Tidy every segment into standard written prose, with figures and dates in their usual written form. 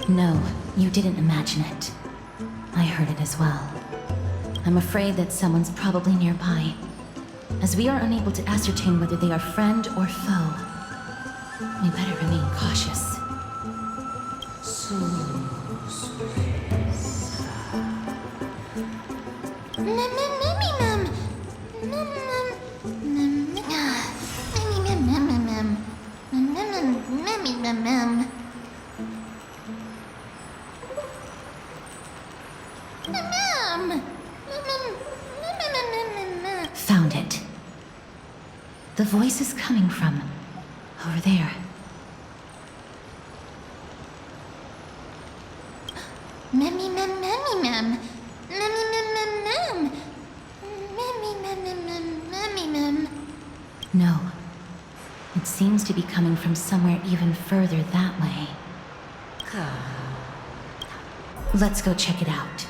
No, you didn't imagine it. I heard it as well. I'm afraid that someone's probably nearby, as we are unable to ascertain whether they are friend or foe. We better remain cautious. Found it. The voice is coming from over there. No. It seems to be coming from somewhere even further that way. Let's go check it out.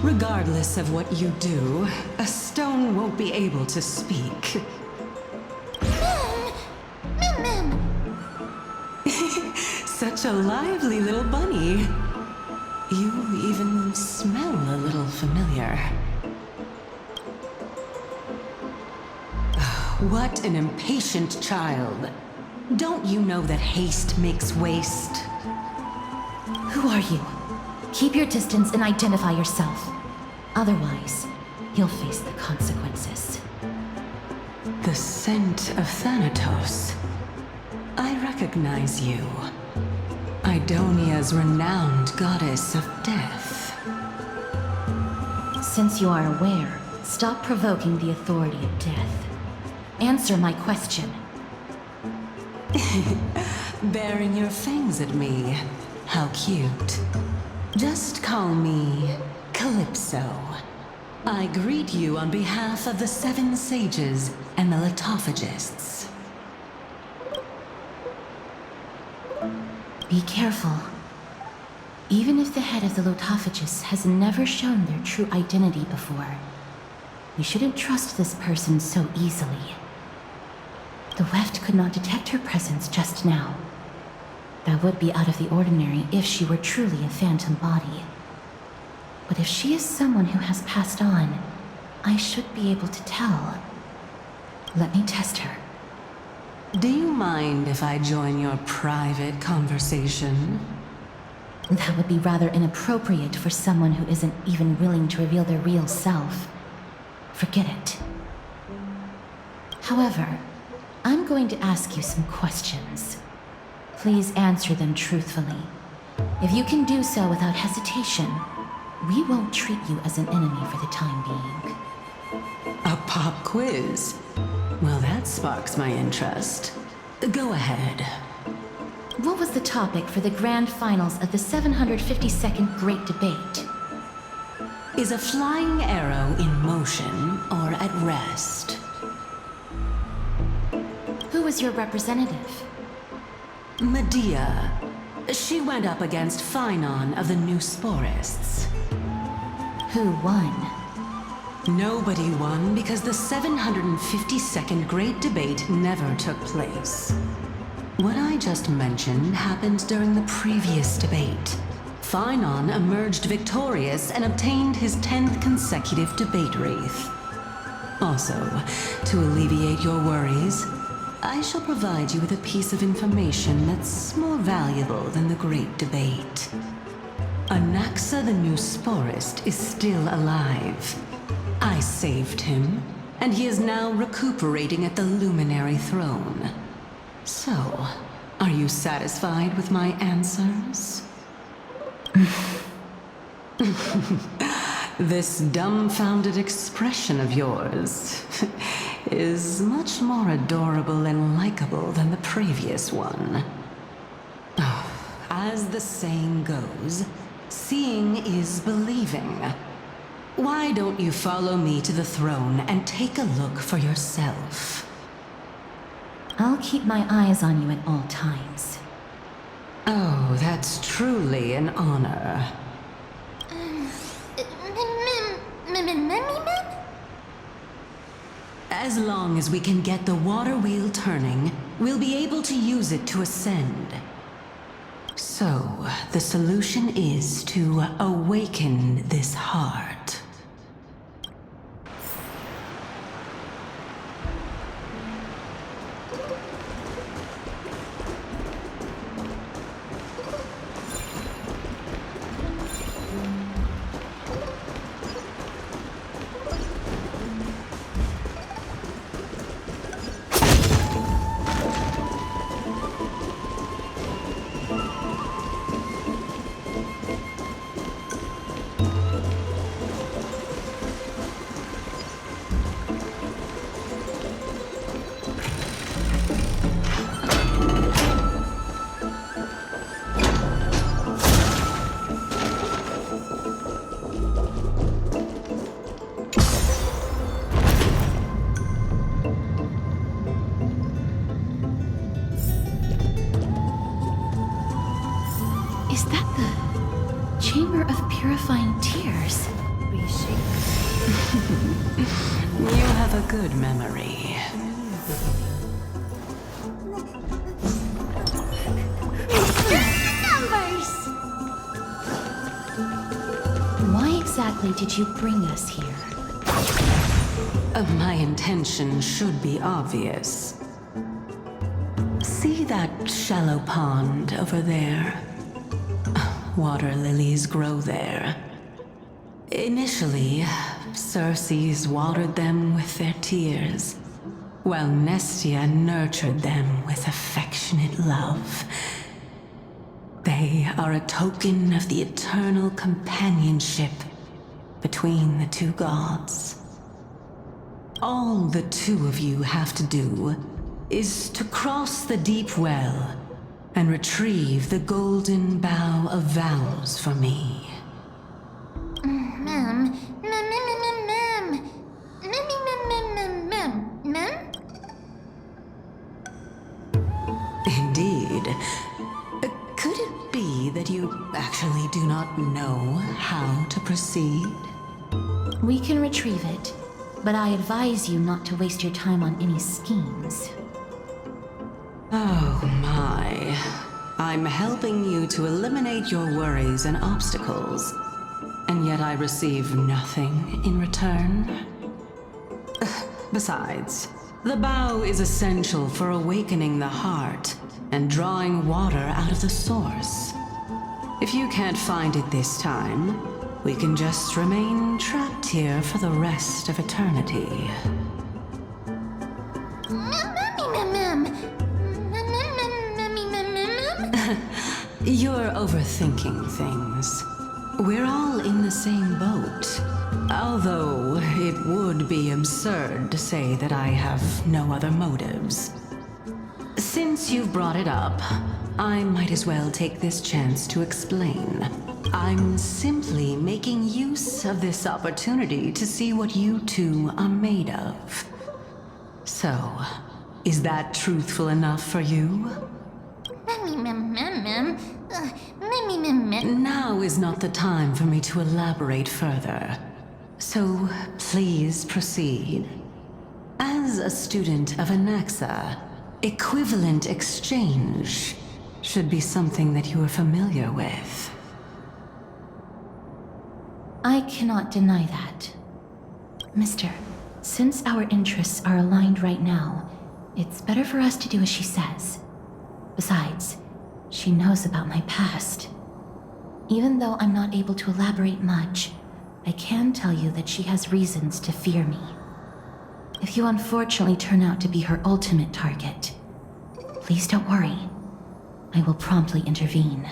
Regardless of what you do, a stone won't be able to speak. Such a lively little bunny. You even smell a little familiar. What an impatient child. Don't you know that haste makes waste? Who are you? Keep your distance and identify yourself. Otherwise, you'll face the consequences. The scent of Thanatos. I recognize you. Idonia's renowned goddess of death. Since you are aware, stop provoking the authority of death. Answer my question. Baring your fangs at me. How cute. Just call me Calypso. I greet you on behalf of the 7 sages and the litophagists. Be careful. Even if the head of the litophagists has never shown their true identity before, we shouldn't trust this person so easily. The weft could not detect her presence just now. That would be out of the ordinary if she were truly a phantom body. But if she is someone who has passed on, I should be able to tell. Let me test her. Do you mind if I join your private conversation? That would be rather inappropriate for someone who isn't even willing to reveal their real self. Forget it. However, I'm going to ask you some questions. Please answer them truthfully. If you can do so without hesitation, we won't treat you as an enemy for the time being. A pop quiz? Well, that sparks my interest. Go ahead. What was the topic for the grand finals of the 752nd Great Debate? Is a flying arrow in motion or at rest? Who was your representative? Medea. She went up against Phinon of the New Sporists. Who won? Nobody won because the 752nd Great Debate never took place. What I just mentioned happened during the previous debate. Phinon emerged victorious and obtained his 10th consecutive debate wreath. Also, to alleviate your worries, I shall provide you with a piece of information that's more valuable than the Great Debate. Anaxa the Newsporist is still alive. I saved him, and he is now recuperating at the Luminary Throne. So, are you satisfied with my answers? This dumbfounded expression of yours is much more adorable and likable than the previous one. Oh, as the saying goes, seeing is believing. Why don't you follow me to the throne and take a look for yourself? I'll keep my eyes on you at all times. Oh, that's truly an honor. As long as we can get the water wheel turning, we'll be able to use it to ascend. So, the solution is to awaken this heart. Is that the Chamber of Purifying Tears? You have a good memory. Numbers! Why exactly did you bring us here? My intention should be obvious. See that shallow pond over there? Water lilies grow there. Initially, Circes watered them with their tears, while Nestia nurtured them with affectionate love. They are a token of the eternal companionship between the two gods. All the two of you have to do is to cross the deep well and retrieve the golden bough of vows for me. Mem. Indeed. Could it be that you actually do not know how to proceed? We can retrieve it, but I advise you not to waste your time on any schemes. Oh my. I'm helping you to eliminate your worries and obstacles, and yet I receive nothing in return. Besides, the bow is essential for awakening the heart and drawing water out of the source. If you can't find it this time, we can just remain trapped here for the rest of eternity. You're overthinking things. We're all in the same boat. Although it would be absurd to say that I have no other motives. Since you've brought it up, I might as well take this chance to explain. I'm simply making use of this opportunity to see what you two are made of. So, is that truthful enough for you? Now is not the time for me to elaborate further. So Please proceed. As a student of Anaxa, equivalent exchange should be something that you are familiar with. I cannot deny that. Mister, since our interests are aligned right now, it's better for us to do as she says. Besides, she knows about my past. Even though I'm not able to elaborate much, I can tell you that she has reasons to fear me. If you unfortunately turn out to be her ultimate target, please don't worry. I will promptly intervene.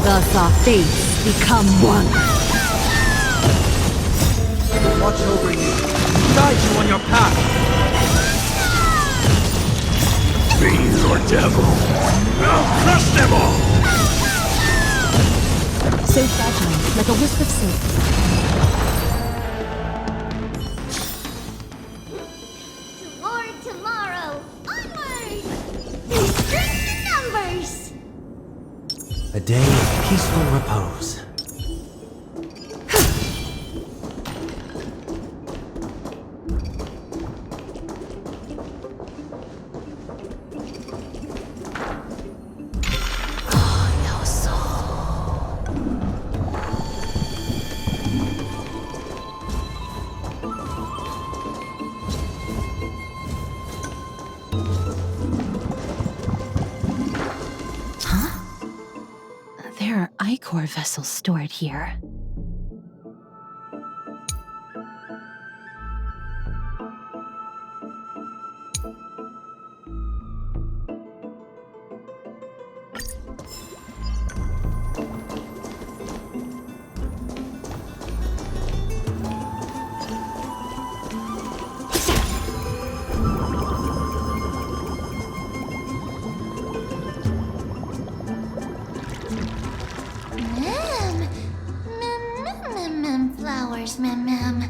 Thus our fates become one. Watch over you, guide you on your path. Fiend or devil, I'll crush them all! So fragile, like a wisp of silk. Toward tomorrow! Onward! String the numbers! A day of peaceful repose. There are ichor vessels stored here. Flowers, ma'am.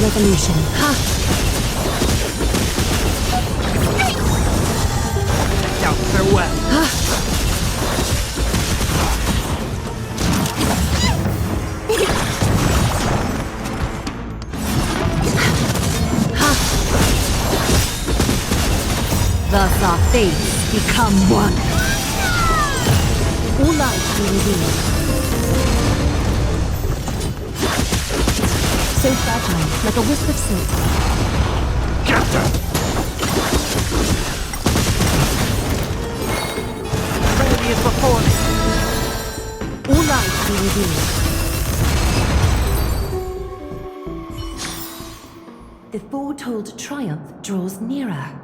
Revolution. Out farewell. Thus our fates become one. All life will reveal. So fragile, like a wisp of silk. Get them! revealed. The foretold triumph draws nearer.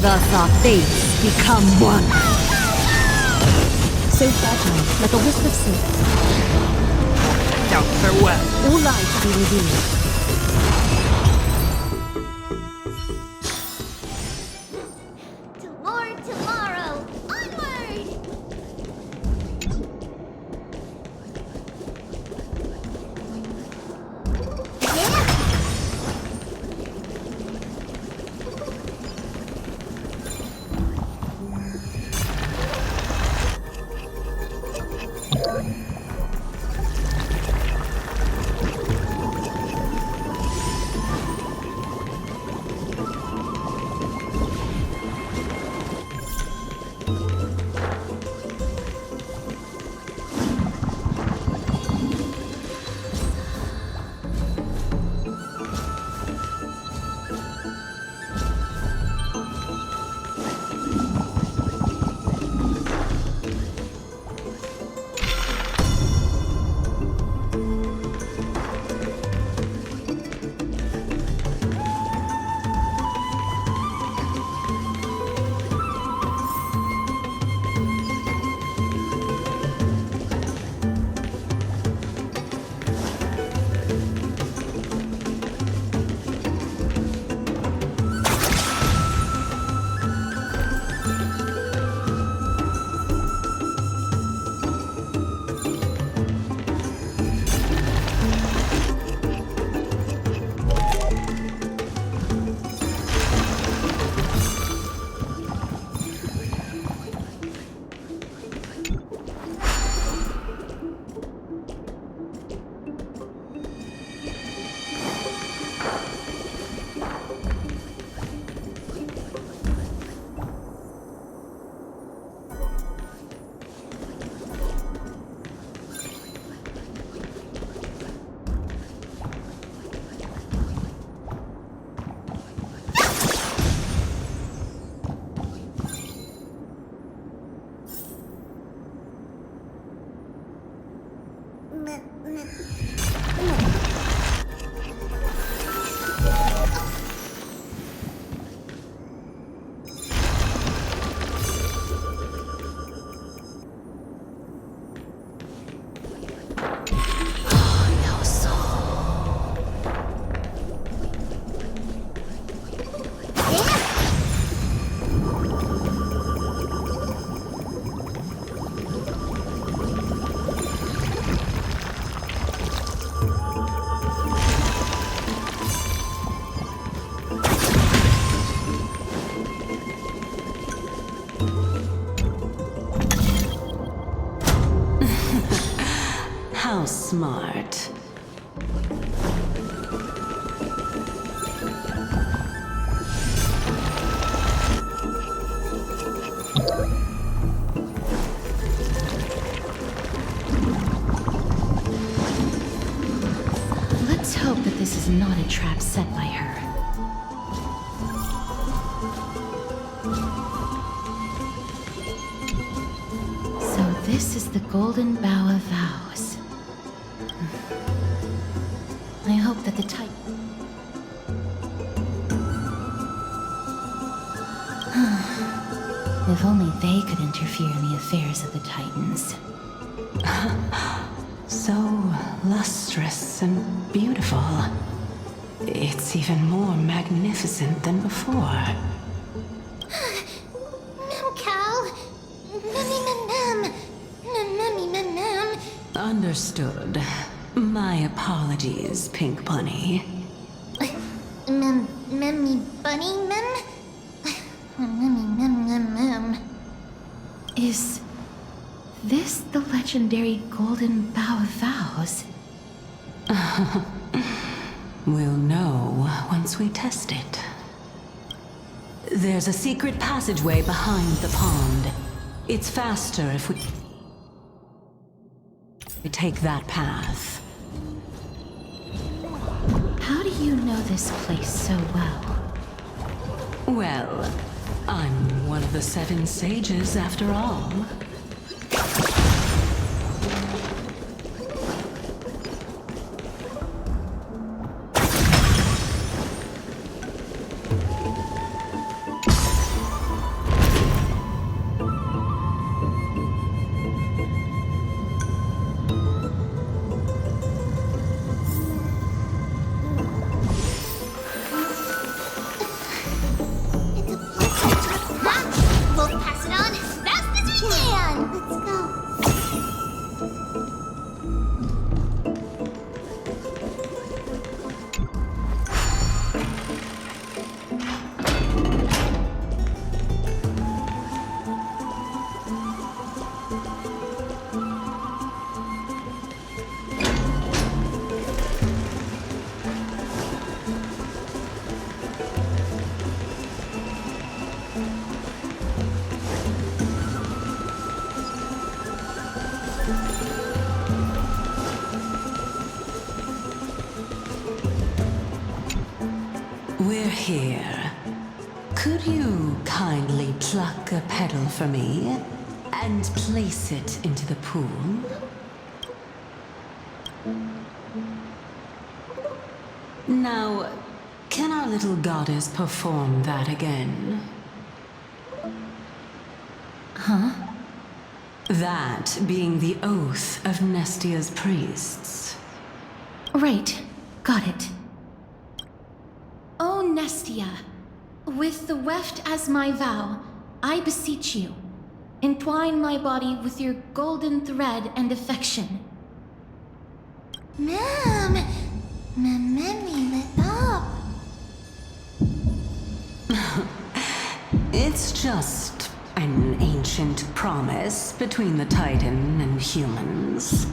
Thus our fates become one. So fragile, like a wisp of silk. Now farewell. All life be revealed. To more tomorrow! Onward! Yeah! smart. Let's hope that this is not a trap set by her. So this is the Golden Bough of Vows. I hope that the Titan... If only they could interfere in the affairs of the Titans. So lustrous and beautiful. It's even more magnificent than before. Mem cow. Mem. Understood. My apologies, Pink Bunny. Memmy bunny mem. Mem. Is this the legendary Golden Bough of Vows? We'll know once we test it. There's a secret passageway behind the pond. It's faster if we take that path. How do you know this place so well? Well, I'm one of the 7 sages after all. We'll pass it on as fast as we can. Let's go. We're here. Could you kindly pluck a petal for me and place it into the pool? Now, can our little goddess perform that again? Huh? That being the oath of Nestia's priests. Right. Got it. O Nestia, with the weft as my vow, I beseech you, entwine my body with your golden thread and affection. Mem, Memmy, let up. It's just an ancient promise between the Titan and humans.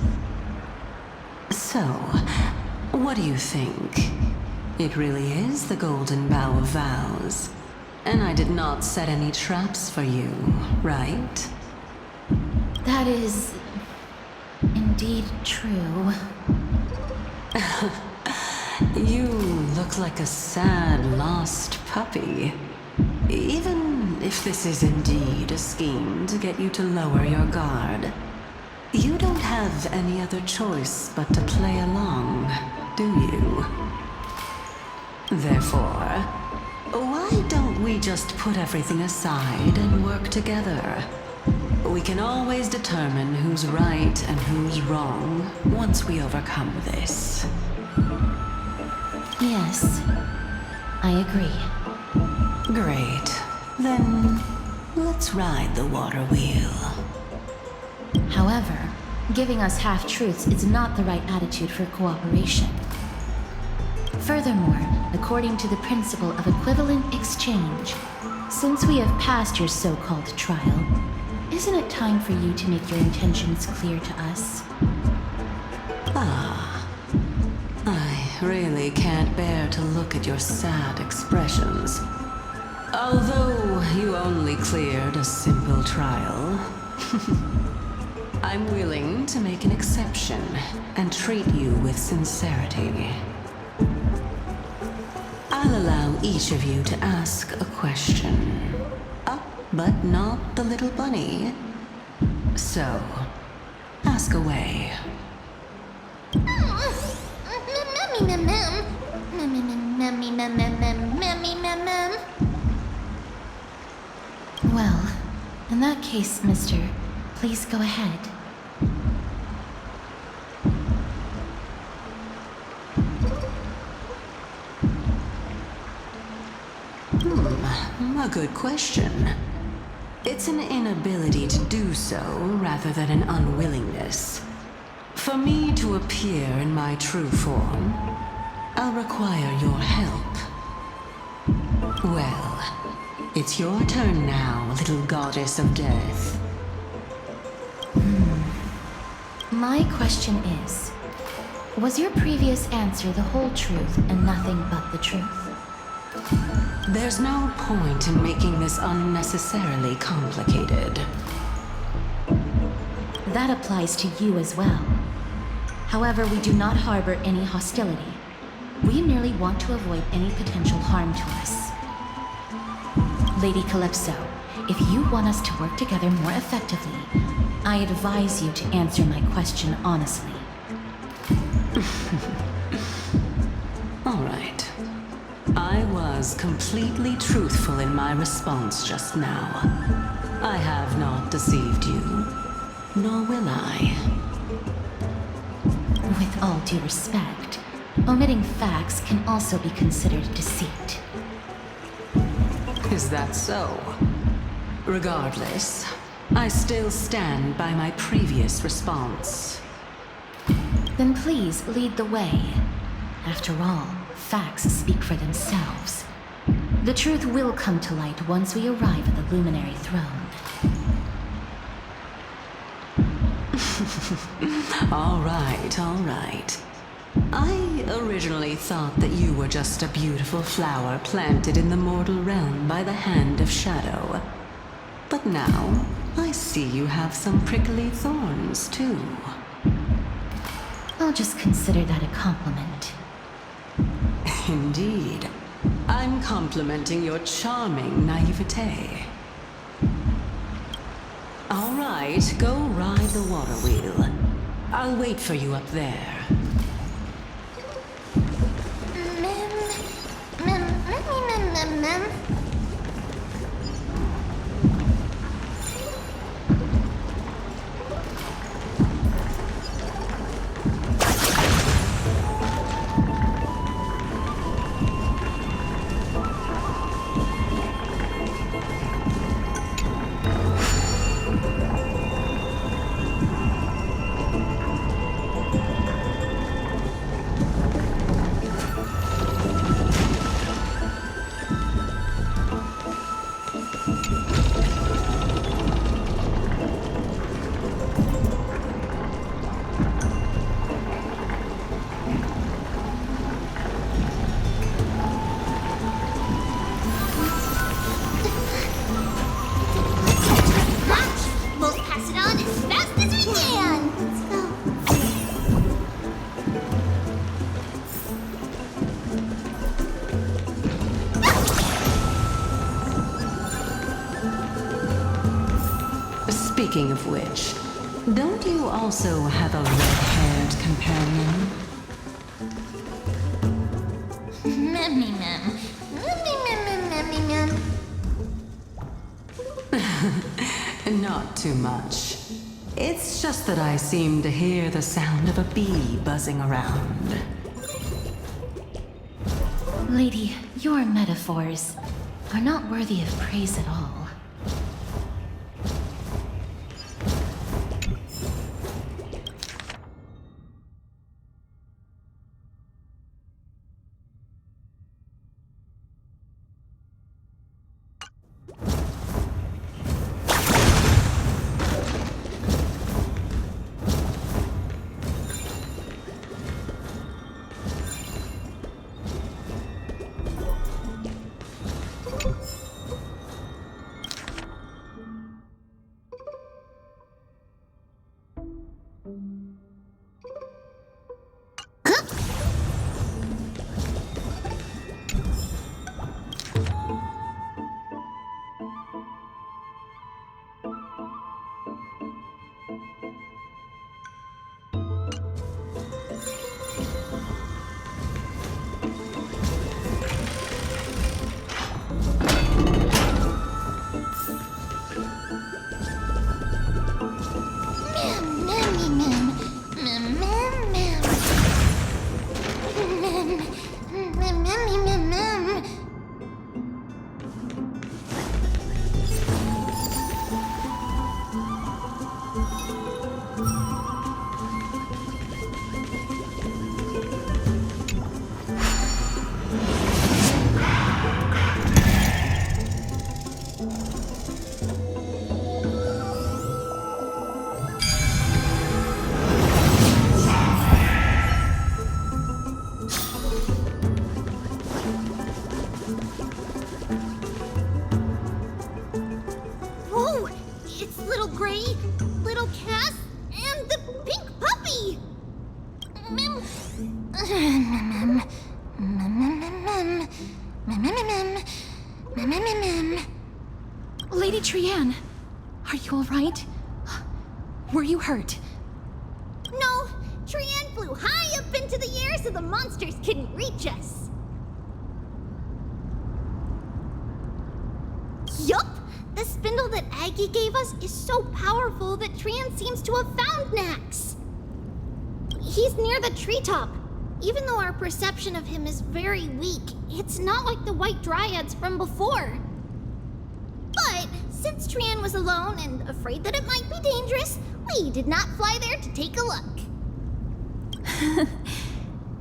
So, what do you think? It really is the Golden Bough of Vows. And I did not set any traps for you, right? That is... indeed true. You look like a sad, lost puppy. Even if this is indeed a scheme to get you to lower your guard, you don't have any other choice but to play along, do you? Therefore, why don't we just put everything aside and work together? We can always determine who's right and who's wrong once we overcome this. Yes, I agree. Great. Then, let's ride the water wheel. However, giving us half-truths is not the right attitude for cooperation. Furthermore, according to the principle of equivalent exchange, since we have passed your so-called trial, isn't it time for you to make your intentions clear to us? I really can't bear to look at your sad expressions. Although you only cleared a simple trial, I'm willing to make an exception and treat you with sincerity. I'll allow each of you to ask a question. Up, but not the little bunny. So, ask away. Well, in that case, mister, please go ahead. A good question. It's an inability to do so rather than an unwillingness. For me to appear in my true form, I'll require your help. Well, it's your turn now, little goddess of death. My question is, was your previous answer the whole truth and nothing but the truth? There's no point in making this unnecessarily complicated. That applies to you as well. However, we do not harbor any hostility. We merely want to avoid any potential harm to us. Lady Calypso, if you want us to work together more effectively, I advise you to answer my question honestly. All right. I was completely truthful in my response just now. I have not deceived you, nor will I. With all due respect, omitting facts can also be considered deceit. Is that so? Regardless, I still stand by my previous response. Then please lead the way. After all, facts speak for themselves. The truth will come to light once we arrive at the Luminary Throne. All right. I originally thought that you were just a beautiful flower planted in the mortal realm by the hand of shadow. But now, I see you have some prickly thorns, too. I'll just consider that a compliment. Indeed. I'm complimenting your charming naivete. All right, go ride the water wheel. I'll wait for you up there. Speaking of which, don't you also have a red-haired companion? Not too much. It's just that I seem to hear the sound of a bee buzzing around. Lady, your metaphors are not worthy of praise at all. It's Little Gray, Little Cass, and the pink puppy! Lady Trianne, are you alright? Were you hurt? No, Trianne flew high up into the air so the monsters couldn't reach us. Yup! The spindle that Aggie gave us is so powerful that Trianne seems to have found Nax. He's near the treetop. Even though our perception of him is very weak, it's not like the White Dryads from before. But since Trianne was alone and afraid that it might be dangerous, we did not fly there to take a look.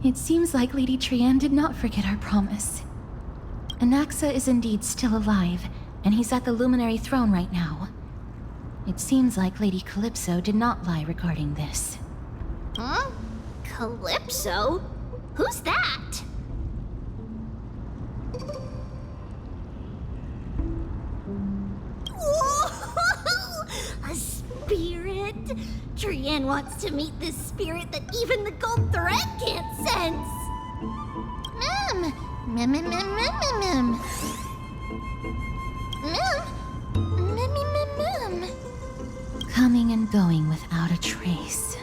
It seems like Lady Trianne did not forget our promise. Anaxa is indeed still alive, and he's at the Luminary Throne right now. It seems like Lady Calypso did not lie regarding this. Huh? Calypso? Who's that? Whoa! A spirit? Trianne wants to meet this spirit that even the gold thread can't sense. Coming and going without a trace.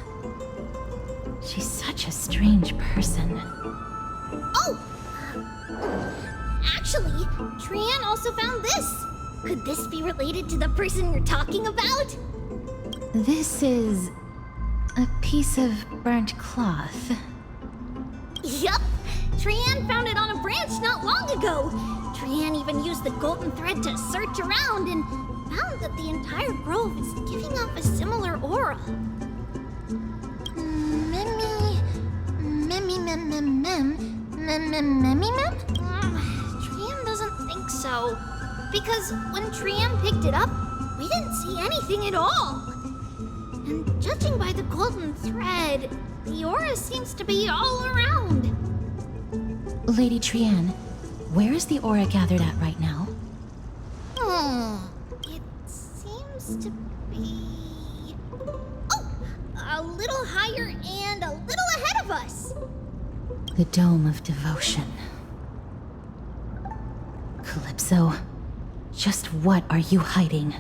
She's such a strange person. Oh! Actually, Trianne also found this. Could this be related to the person you're talking about? This is a piece of burnt cloth. Yup! Trianne found it on a branch not long ago. Trianne even used the golden thread to search around and found that the entire grove is giving off a similar aura. Trianne doesn't think so. Because when Trianne picked it up, we didn't see anything at all. And judging by the golden thread, the aura seems to be all around. Lady Trianne, where is the aura gathered at right now? It seems to be... Oh! A little higher and a little ahead of us. The Dome of Devotion. Calypso, just what are you hiding?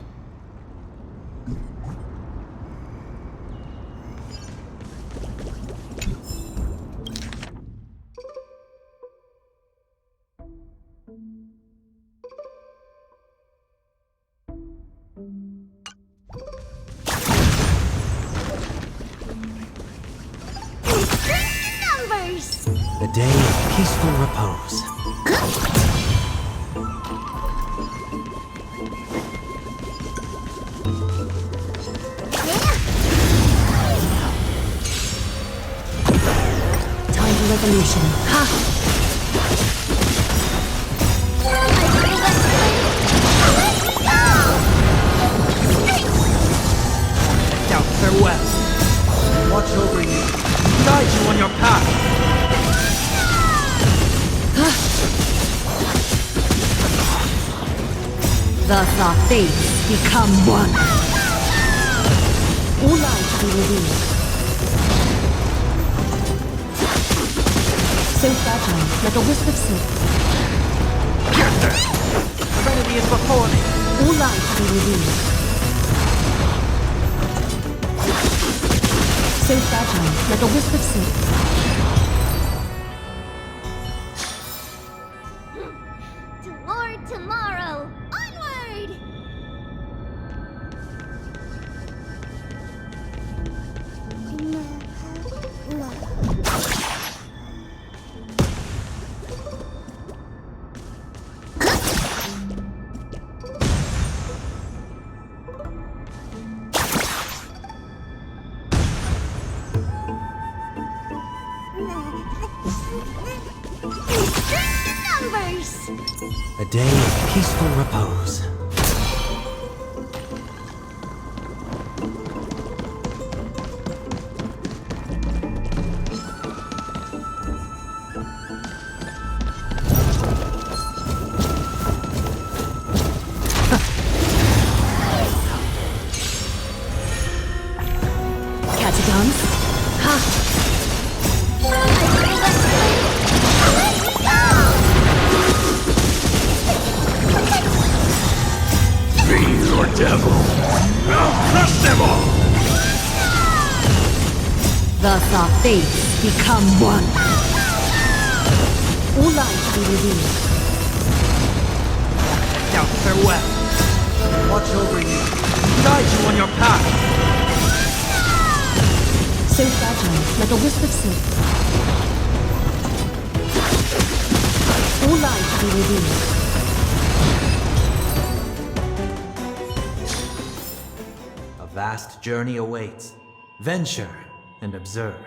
Numbers! A day of peaceful repose. Time for revolution. Ha! Out farewell. Watch over you. Guide you on your path. Thus our fates become one. All lives be revealed. So fragile, like a wisp of silk. Serenity is before me. All lives be revealed. So fragile, like a wisp of silk. Toward tomorrow! Onward! Numbers! A day of peaceful repose. Sajans. Ha! Fiend or devil, I'll crush them all! Thus our fates become one. All light be revealed. Now farewell. Watch over you, guide you on your path. So fragile, like a wisp of silk. All light be revealed. A vast journey awaits. Venture and observe.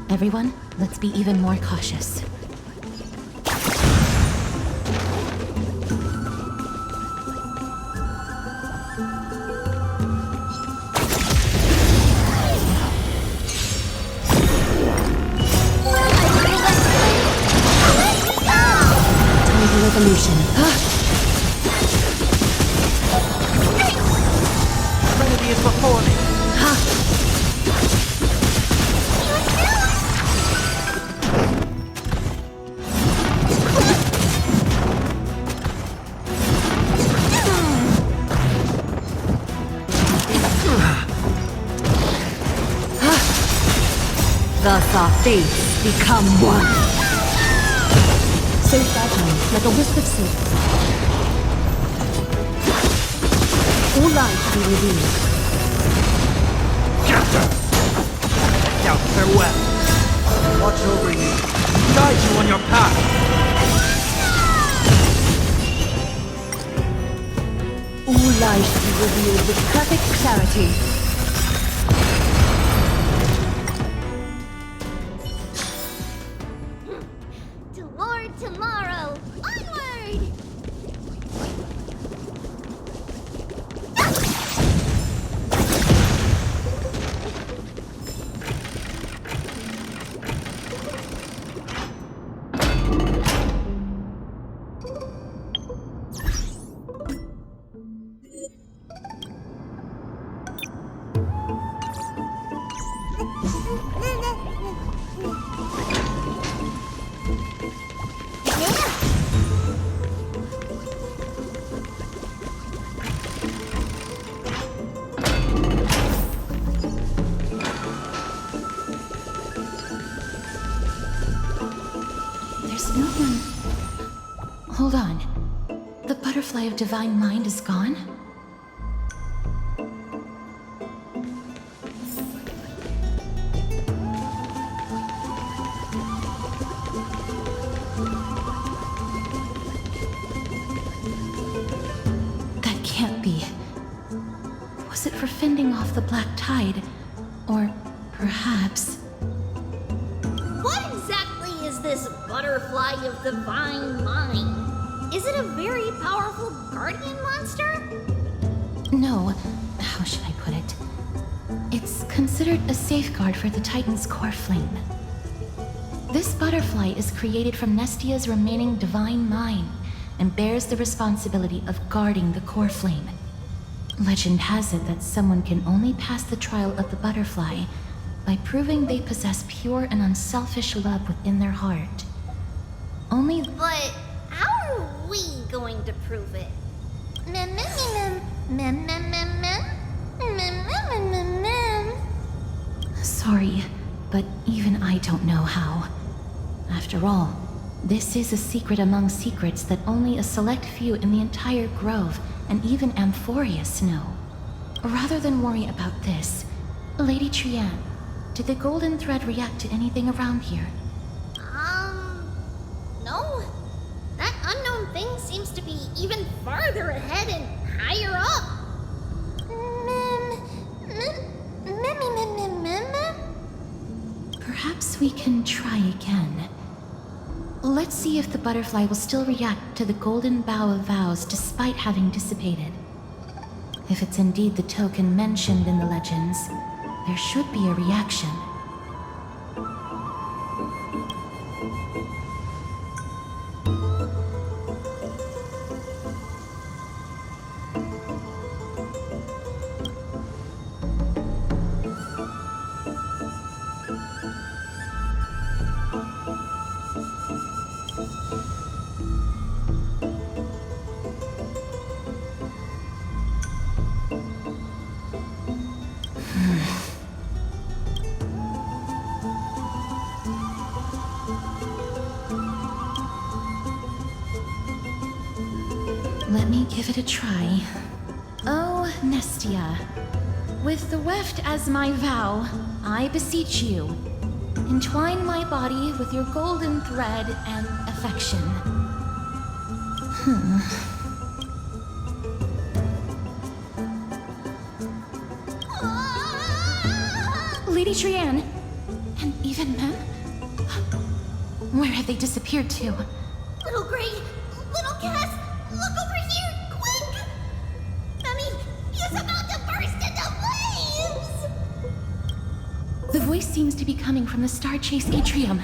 Everyone, let's be even more cautious. Time for revolution. Trinity is before me. Thus our fates become one. So fragile, like a wisp of silk. All light be revealed. Now farewell. Watch over you, guide you on your path. All light be revealed with perfect clarity. Tomorrow, onward! There's no one... Hold on. The butterfly of divine mind is gone? That can't be. Was it for fending off the black tide? Or perhaps... What exactly is this butterfly of divine mind? Is it a very powerful guardian monster? No. How should I put it? It's considered a safeguard for the Titan's core flame. This butterfly is created from Nestia's remaining divine mind and bears the responsibility of guarding the core flame. Legend has it that someone can only pass the trial of the butterfly by proving they possess pure and unselfish love within their heart. Only... But how are we going to prove it? Mem, mem, mem, mem, mem, mem, mem, Sorry, but even I don't know how. After all, this is a secret among secrets that only a select few in the entire grove and even Amphorius know. Rather than worry about this, Lady Trianne, did the golden thread react to anything around here? No. That unknown thing seems to be even farther ahead and higher up. Perhaps we can try again. Let's see if the butterfly will still react to the golden bough of vows despite having dissipated. If it's indeed the token mentioned in the legends, there should be a reaction. Let me give it a try. Oh, Nestia, with the weft as my vow, I beseech you, entwine my body with your golden thread and affection. Lady Trianne, and even them? Where have they disappeared to? Little Gray, little Cass, look over here, quick! Mummy, he's about to burst into flames! The voice seems to be coming from the Star Chase atrium.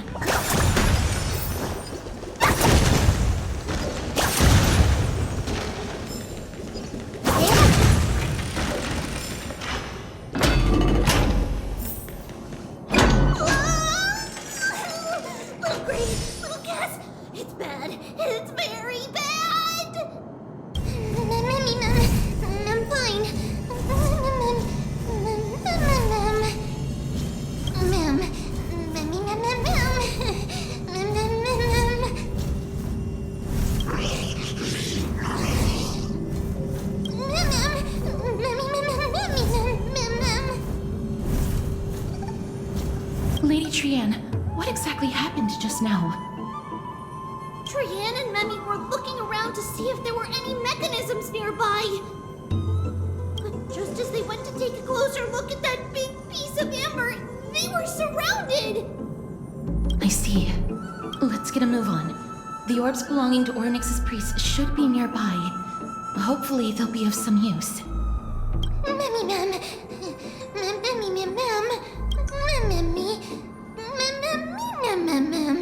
Little Gray, little Cass, it's bad. It's very bad! I'm fine. Lady Trianne, what exactly happened just now? Trianne and Memmy were looking around to see if there were any mechanisms nearby. But just as they went to take a closer look at that big piece of amber, they were surrounded! I see. Let's get a move on. The orbs belonging to Ornyx's priests should be nearby. Hopefully they'll be of some use. Memmy mem. Memmy mem mem. Memmy. Mem mem mem.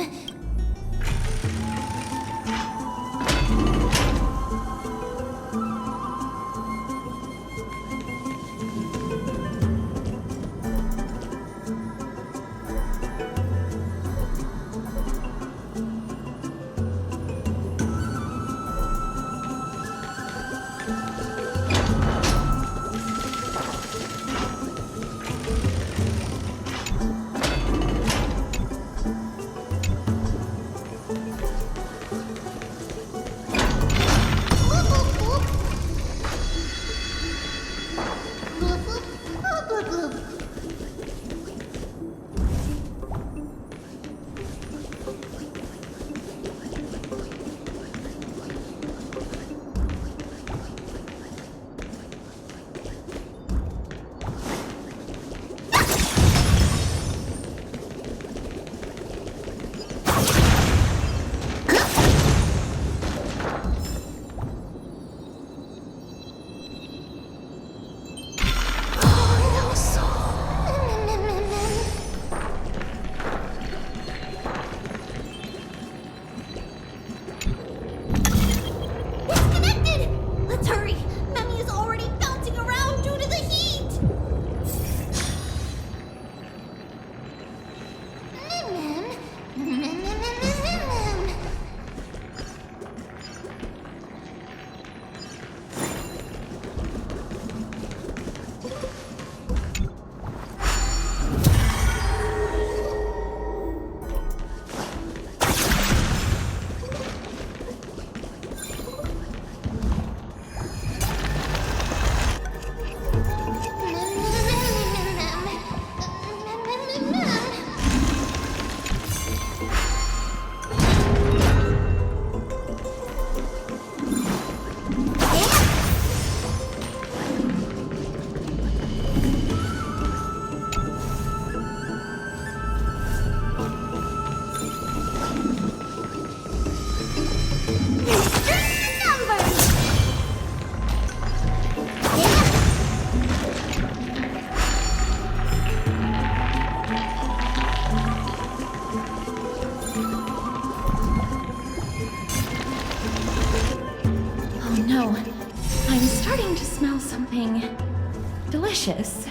I'm starting to smell something delicious.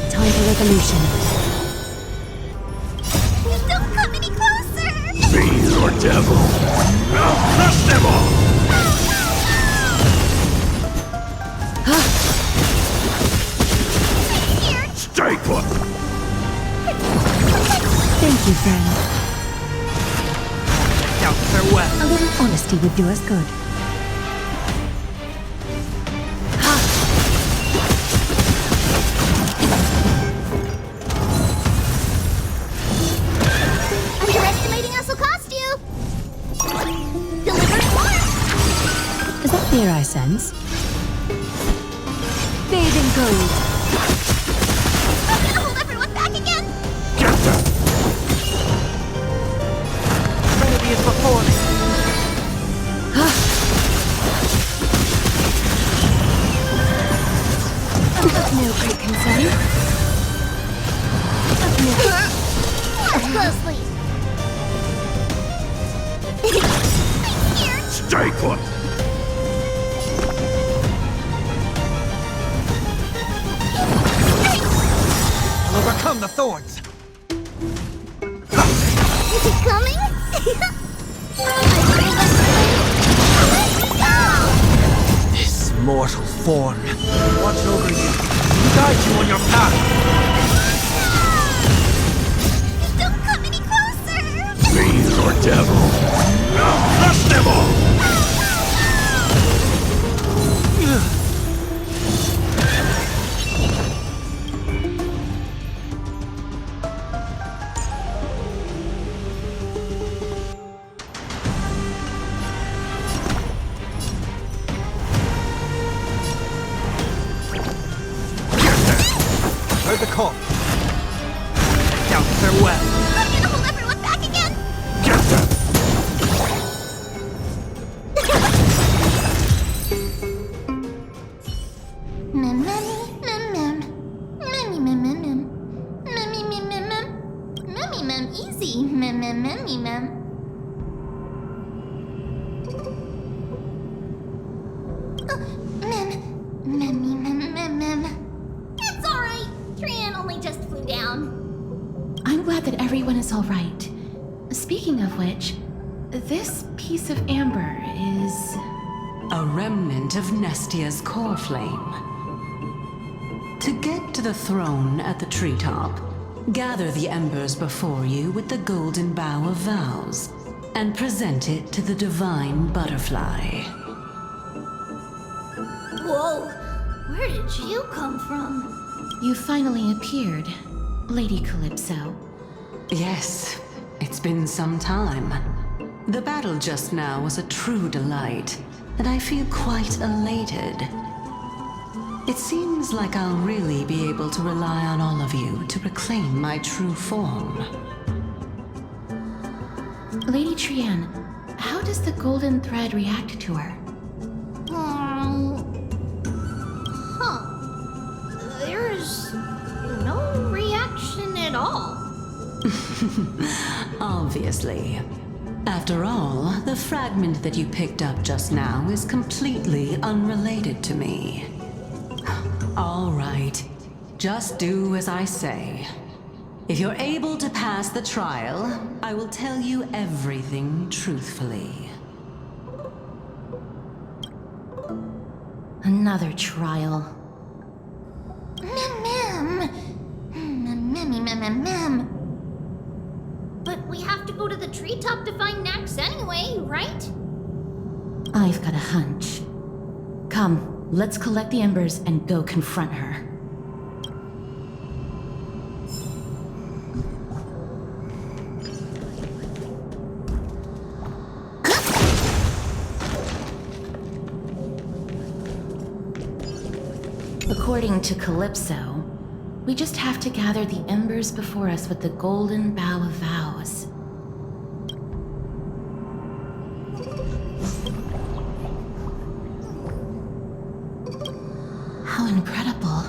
Time for revolution. Don't come any closer! Fiend or devil? I'll crush them all! Stay put! Thank you, friend. Doubt farewell. A little honesty would do us good. Underestimating us will cost you! Delivering more! Is that fear I sense? Bathing gold. I'm gonna hold everyone back again! Get them! Trinity is before me. No great concern. More closely! I'm scared! Stay put! I'll overcome the thorns. Is he coming? This mortal form. Watch over you. Guide you on your path. Don't come any closer! Fiend or devil? I'll crush them all! Heard the call. Doubt farewell. I'm gonna hold everyone back again! Get them! Easy. It's alright. Tran only just flew down. I'm glad that everyone is all right. Speaking of which, this piece of amber is... A remnant of Nestia's core flame. To get to the throne at the treetop, gather the embers before you with the golden bough of vows, and present it to the divine butterfly. Whoa. Where did you come from? You finally appeared, Lady Calypso. Yes, it's been some time. The battle just now was a true delight, and I feel quite elated. It seems like I'll really be able to rely on all of you to reclaim my true form. Lady Trian, how does the golden thread react to her? There's no reaction at all. Obviously. After all, the fragment that you picked up just now is completely unrelated to me. All right, just do as I say. If you're able to pass the trial, I will tell you everything truthfully. Another trial. But we have to go to the treetop to find Nax anyway, right? I've got a hunch. Come, Let's collect the embers and go confront her. According to Calypso, we just have to gather the embers before us with the golden bough of vows. How incredible.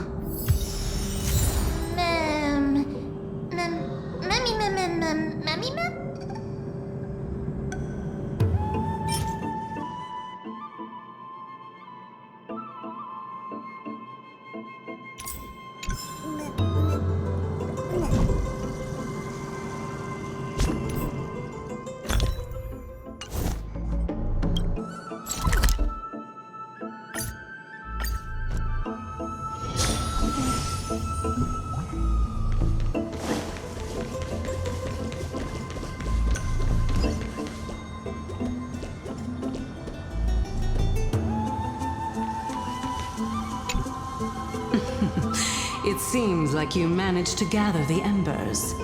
It seems like you managed to gather the embers.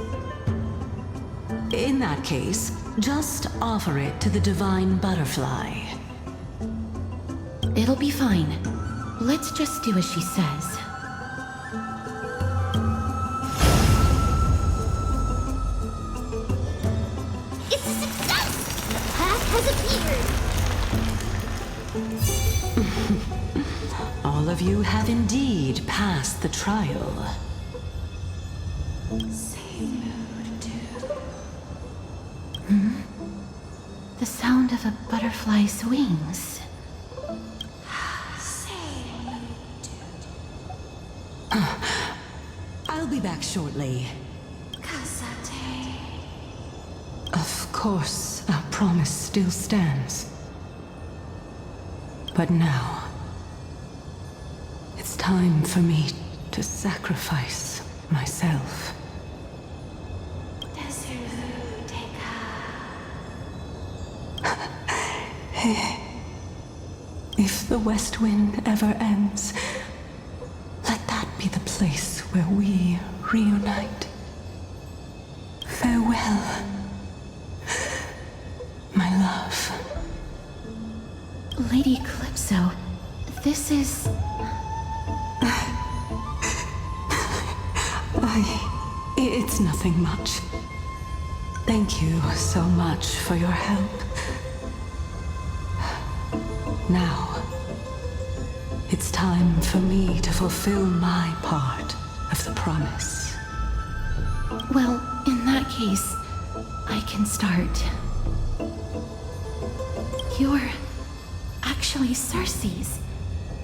In that case, just offer it to the divine butterfly. It'll be fine. Let's just do as she says. It's a success! The path has appeared! All of you have indeed passed the trial. The sound of a butterfly's wings. I'll be back shortly. Of course, our promise still stands. But now, it's time for me to sacrifice myself. If the West Wind ever ends, let that be the place where we reunite. Farewell, my love. Lady Calypso, this is... It's nothing much. Thank you so much for your help. Now, it's time for me to fulfill my part of the promise. Well, in that case, I can start. You're actually Cersei's,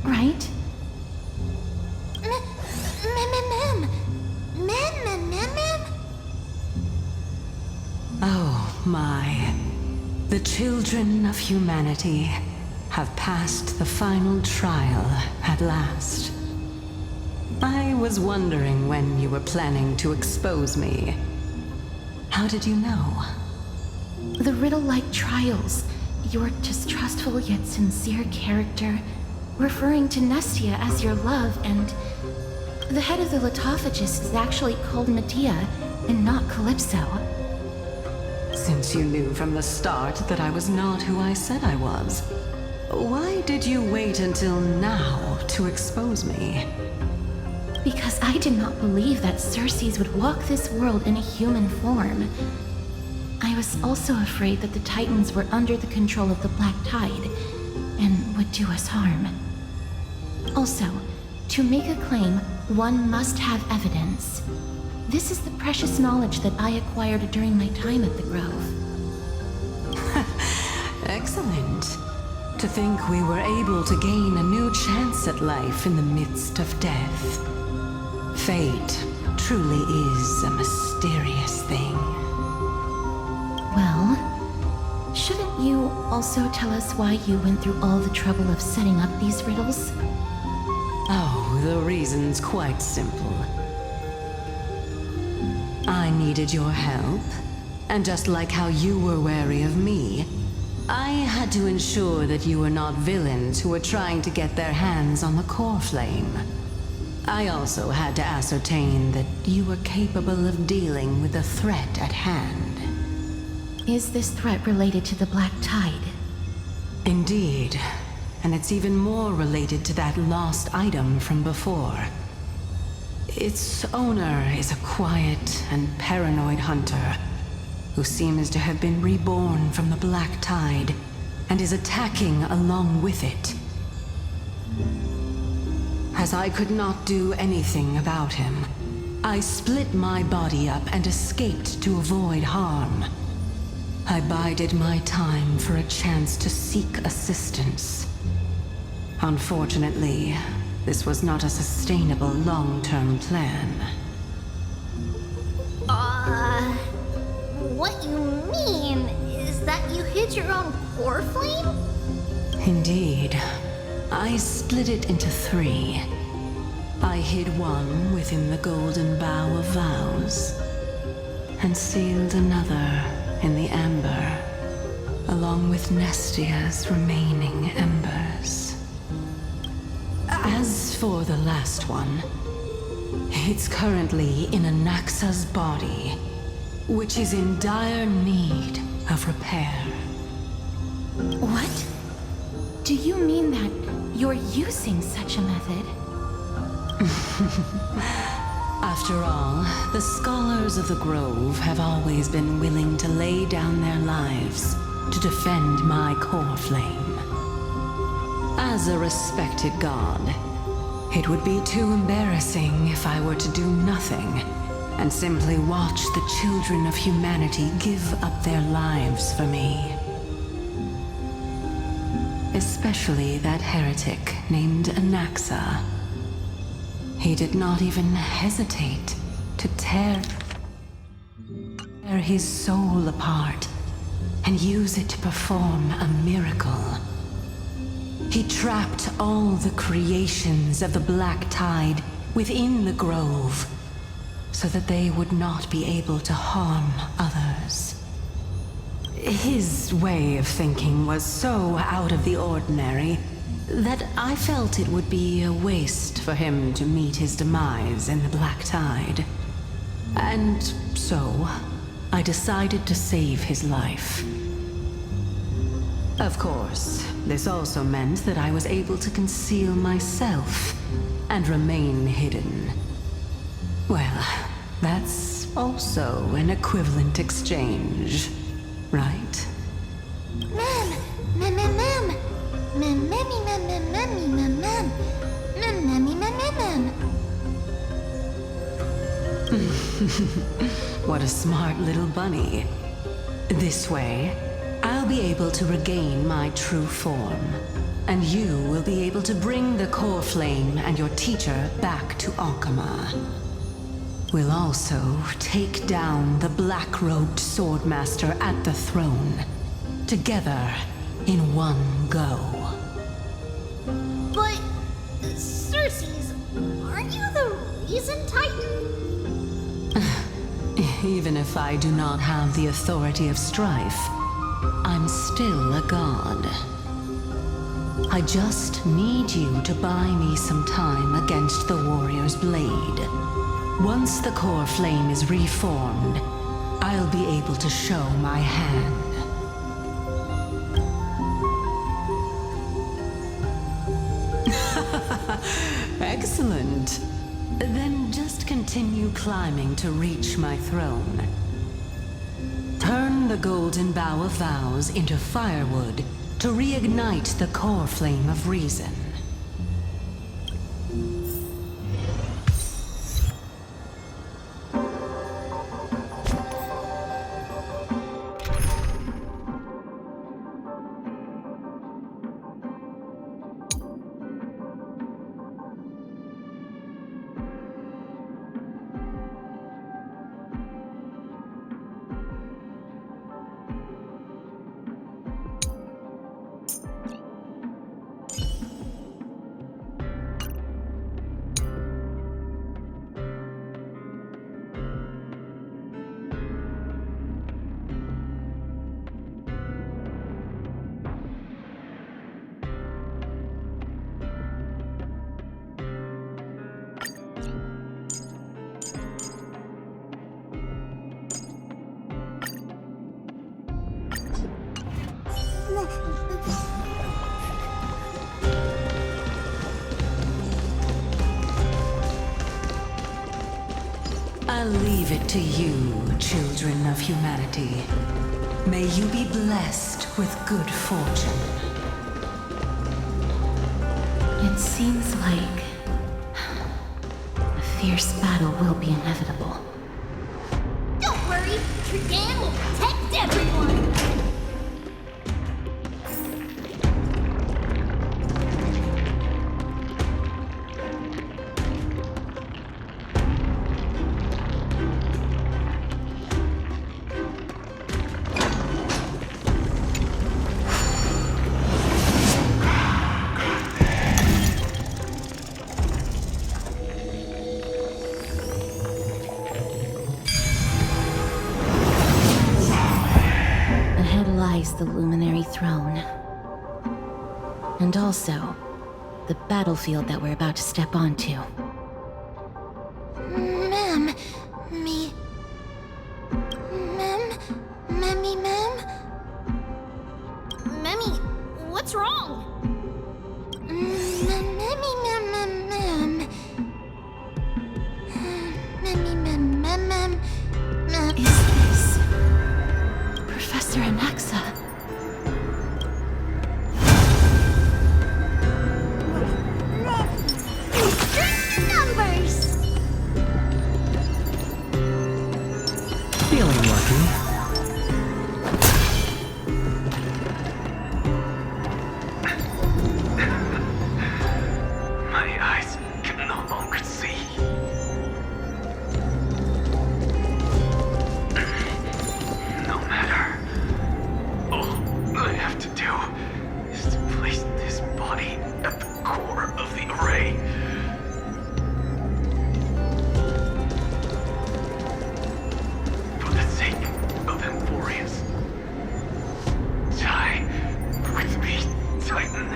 right? Oh my. The children of humanity have passed the final trial at last. I was wondering when you were planning to expose me. How did you know? The riddle-like trials, your distrustful yet sincere character, referring to Nestia as your love, and the head of the Lithophagus is actually called Medea and not Calypso. Since you knew from the start that I was not who I said I was, why did you wait until now to expose me? Because I did not believe that Cersei's would walk this world in a human form. I was also afraid that the Titans were under the control of the Black Tide and would do us harm. Also, to make a claim, one must have evidence. This is the precious knowledge that I acquired during my time at the Grove. Excellent. To think we were able to gain a new chance at life in the midst of death. Fate truly is a mysterious thing. Well, shouldn't you also tell us why you went through all the trouble of setting up these riddles? Oh, the reason's quite simple. I needed your help, and just like how you were wary of me, I had to ensure that you were not villains who were trying to get their hands on the core flame. I also had to ascertain that you were capable of dealing with the threat at hand. Is this threat related to the Black Tide? Indeed. And it's even more related to that lost item from before. Its owner is a quiet and paranoid hunter who seems to have been reborn from the Black Tide and is attacking along with it. As I could not do anything about him, I split my body up and escaped to avoid harm. I bided my time for a chance to seek assistance. Unfortunately, this was not a sustainable long-term plan. What you mean is that you hid your own core flame? Indeed. I split it into 3. I hid one within the golden bough of vows, and sealed another in the amber, along with Nestia's remaining embers. As for the last one, it's currently in a Naxa's body, which is in dire need of repair. What? Do you mean that you're using such a method? After all, the scholars of the Grove have always been willing to lay down their lives to defend my core flame. As a respected god, it would be too embarrassing if I were to do nothing and simply watch the children of humanity give up their lives for me. Especially that heretic named Naxa. He did not even hesitate to tear his soul apart and use it to perform a miracle. He trapped all the creations of the Black Tide within the Grove so that they would not be able to harm others. His way of thinking was so out of the ordinary that I felt it would be a waste for him to meet his demise in the Black Tide. And so, I decided to save his life. Of course, this also meant that I was able to conceal myself and remain hidden. Well, that's also an equivalent exchange, right? What a smart little bunny. This way, I'll be able to regain my true form, and you will be able to bring the core flame and your teacher back to Alchema. We'll also take down the black-robed swordmaster at the throne, together in one go. But, Circes, aren't you the reason Titan? Even if I do not have the authority of strife, I'm still a god. I just need you to buy me some time against the warrior's blade. Once the core flame is reformed, I'll be able to show my hand. Excellent. Then just continue climbing to reach my throne. Turn the golden bough of vows into firewood to reignite the core flame of reason. I'll leave it to you, children of humanity. May you be blessed with good fortune. It seems like a fierce battle will be inevitable. Don't worry, Trian will protect everyone! The luminary throne. And also, the battlefield that we're about to step onto. Ma'am, Memmy, what's wrong? Is this Professor Anaxa? Feeling lucky. My eyes can no longer see. No matter. All I have to do is to place this body at the core of the array. For the sake of Emporius. Die with me, Titan.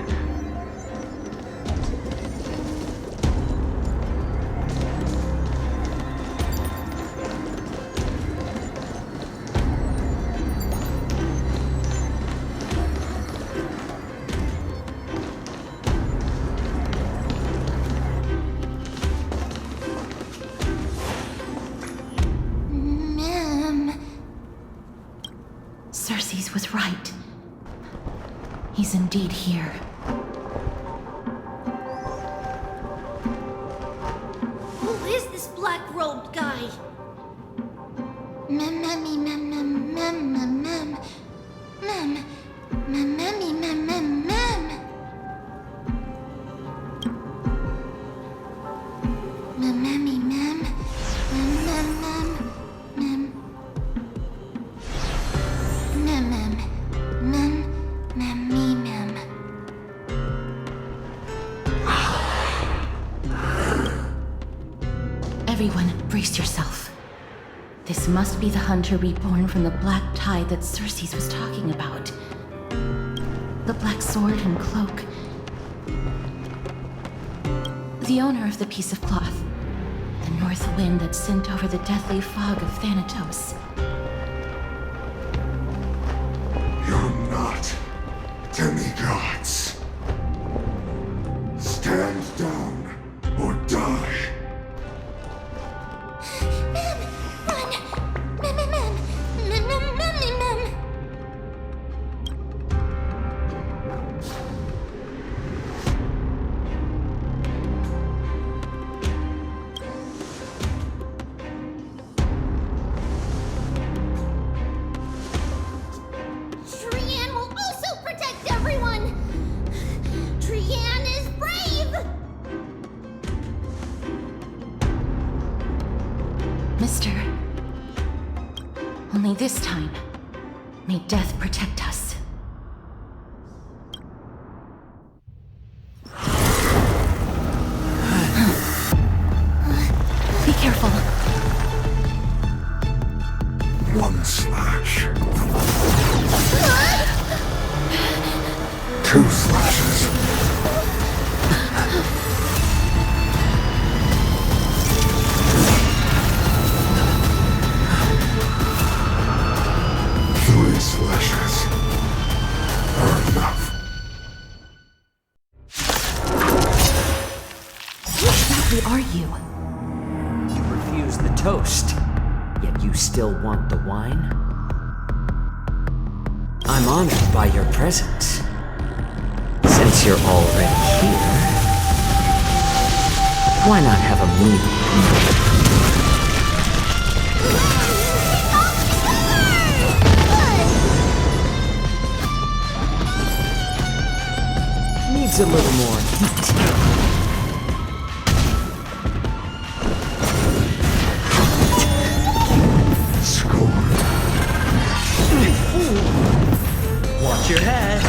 Cersei's was right. He's indeed here. Who is this black-robed guy? Everyone, brace yourself. This must be the hunter reborn from the black tide that Cersei's was talking about. The black sword and cloak. The owner of the piece of cloth. The north wind that sent over the deathly fog of Thanatos. You're not demigods. Stand down or die. Trian will also protect everyone! Trian is brave! Mister. Only this time, may death protect us. Be careful. One slash. Two slashes. Three slashes are enough. Who exactly are you? You refuse refuse the toast, yet you still want the wine? I'm honored by your presence. Since you're already here, why not have a meal? Needs a little more heat. Watch your head.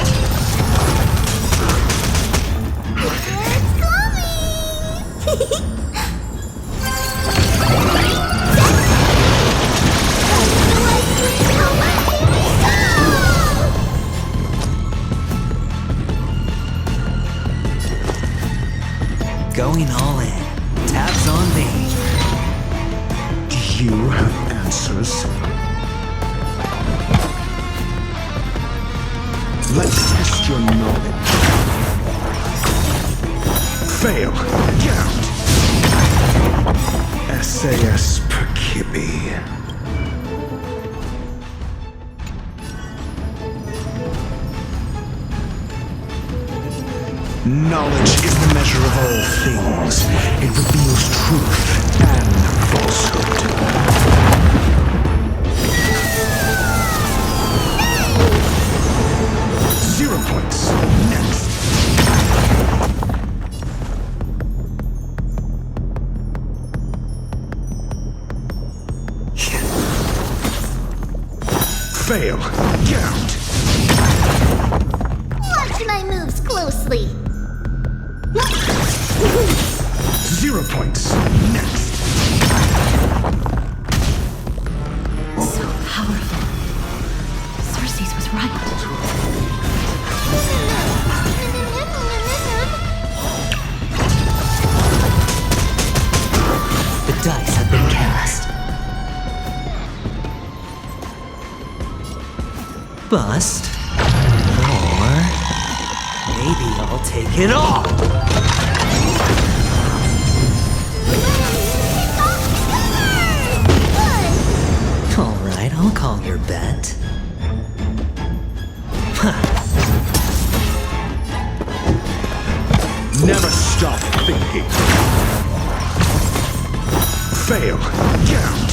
Going all in. Tabs on me. Do you have answers? Let's test your knowledge. Fail. Get out. SAS Perkibi. Knowledge is the measure of all things. It reveals truth and falsehood. 0 points. Next. Fail. Get out. Watch my moves closely. 0 points. Next. So powerful. Cersei's was right. The dice have been cast. Bust. Or maybe I'll take it all. All right, I'll call your bet. Never stop thinking. Fail. Get out.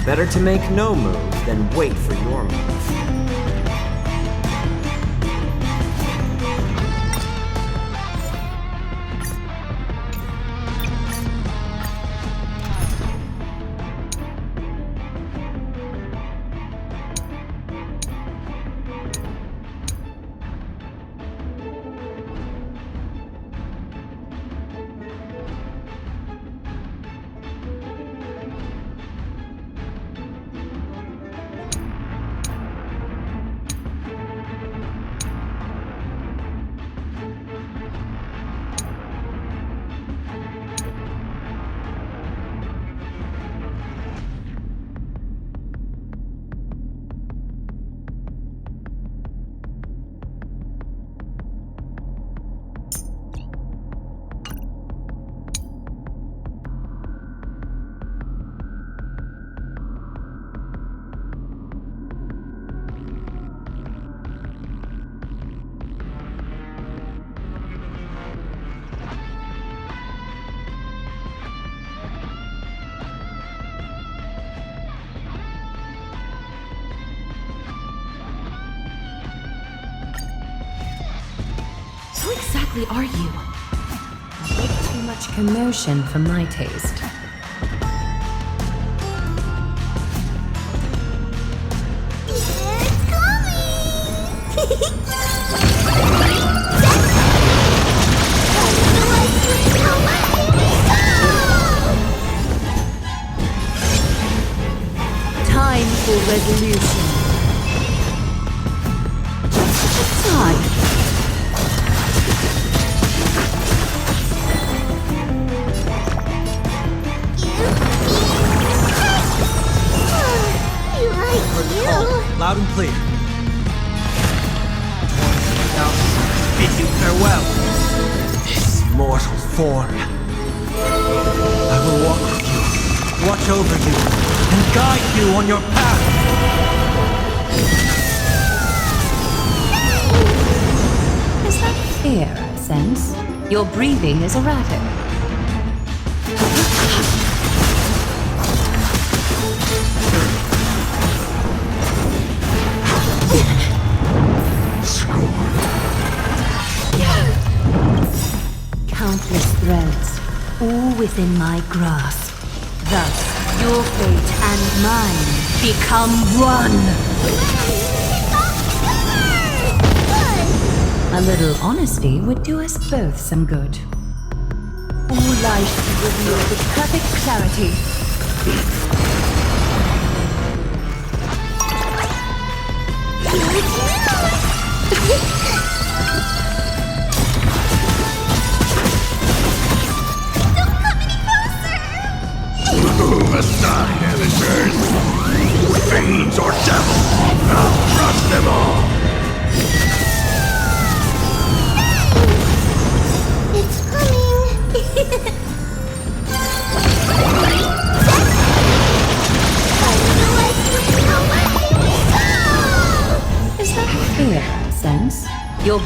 Better to make no move than wait for your move. Who exactly are you? A bit too much commotion for my taste. It's coming! Time for resolution. Time. Loud and clear. Now, bid you farewell. This mortal form. I will will walk with you, watch over you, and guide you on your path. Is that fear I sense? Your breathing is erratic. Countless threads, all within my grasp. Thus, your fate and mine become one. A little honesty would do us both some good. All life be revealed with perfect clarity. Move aside, amateurs. Fiends or devils, I'll crush them all. It's coming! Is that fear I sense? Your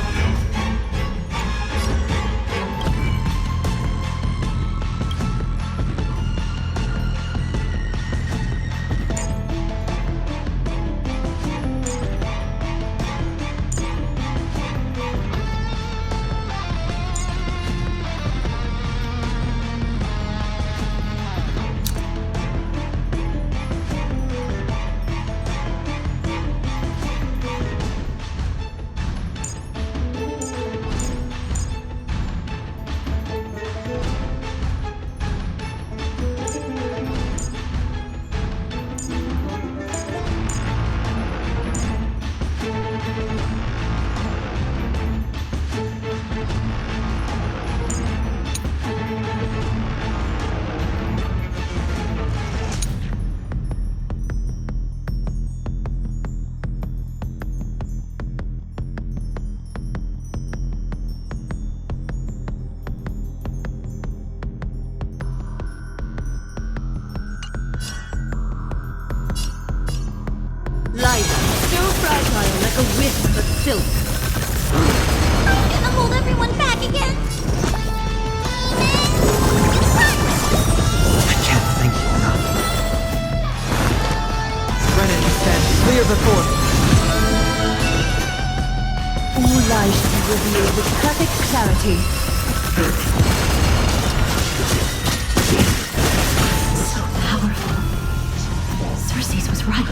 life so fragile like a wisp of silk. I'm gonna hold everyone back again! I can't thank you enough. Serenity stands clear before me. All life be revealed with perfect clarity. So powerful. Circe's was right.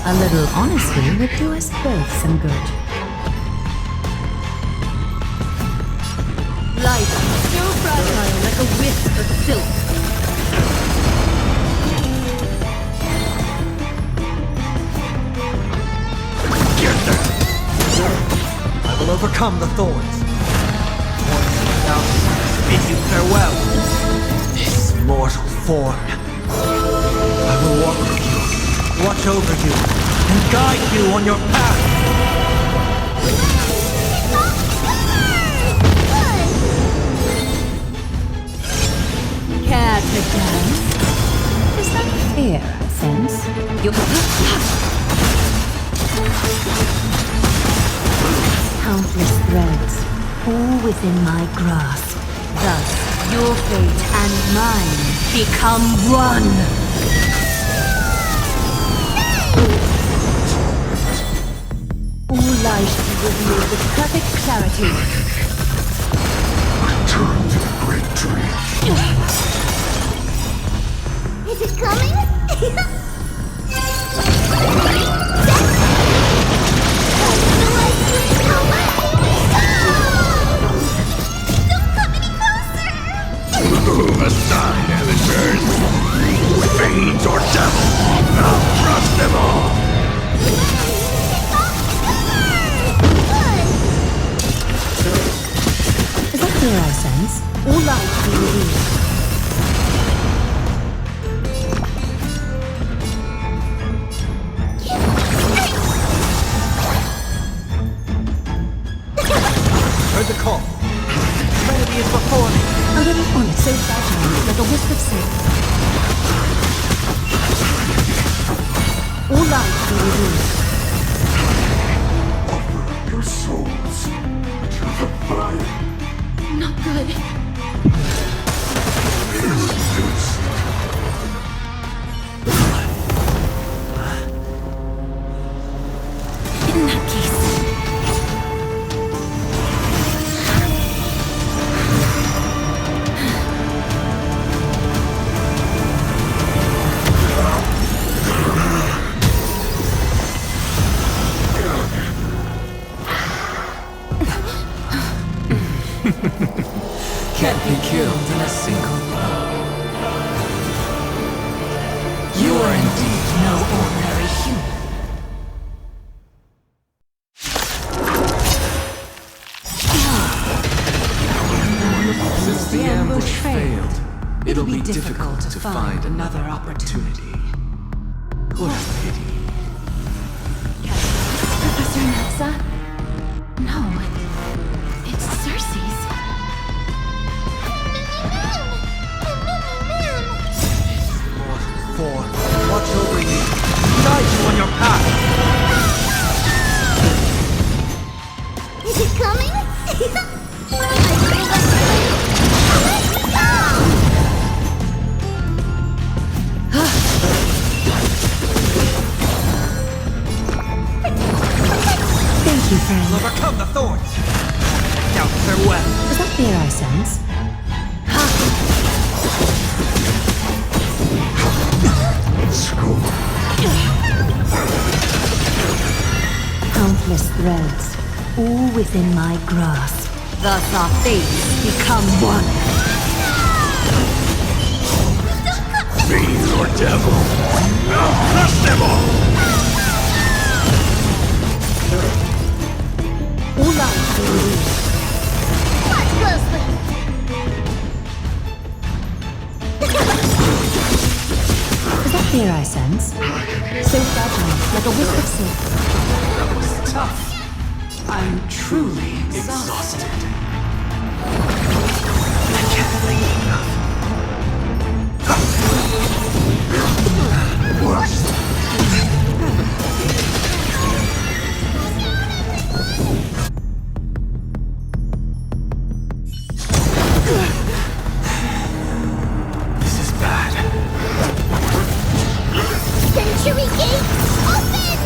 A little honesty would do us both some good. Life so fragile like a wisp of silk. I will overcome the thorns. Now, bid you farewell. This mortal form. I will walk with you, watch over you, and guide you on your path. Care to dance? Is that fear I sense? Your countless threads, all within my grasp. Thus, your fate and mine become one. All life be revealed with perfect clarity. Return to the great tree. Is it coming? Move aside, amateurs. Fiends or devils, I'll crush them all. Is that fear I sense? All life be revealed. are indeed no ordinary human. Since the ambush failed, It'll be difficult to find another opportunity. What a pity. Professor Nexa? No, it's Cersei's. Form, watch over you. Guide you on your path. Is it coming? Thank you, friend. We'll overcome the thorns. Now farewell. Is that fear I sense? Countless threads, all within my grasp. Thus our fates become one. Fiend or devil, I'll crush them all! All life will lead. Watch closely. Is that fear I sense? So fragile, like a wisp of silk. That was tough. I'm truly exhausted. I can't think enough. Worst. This is bad. Century Gate, open!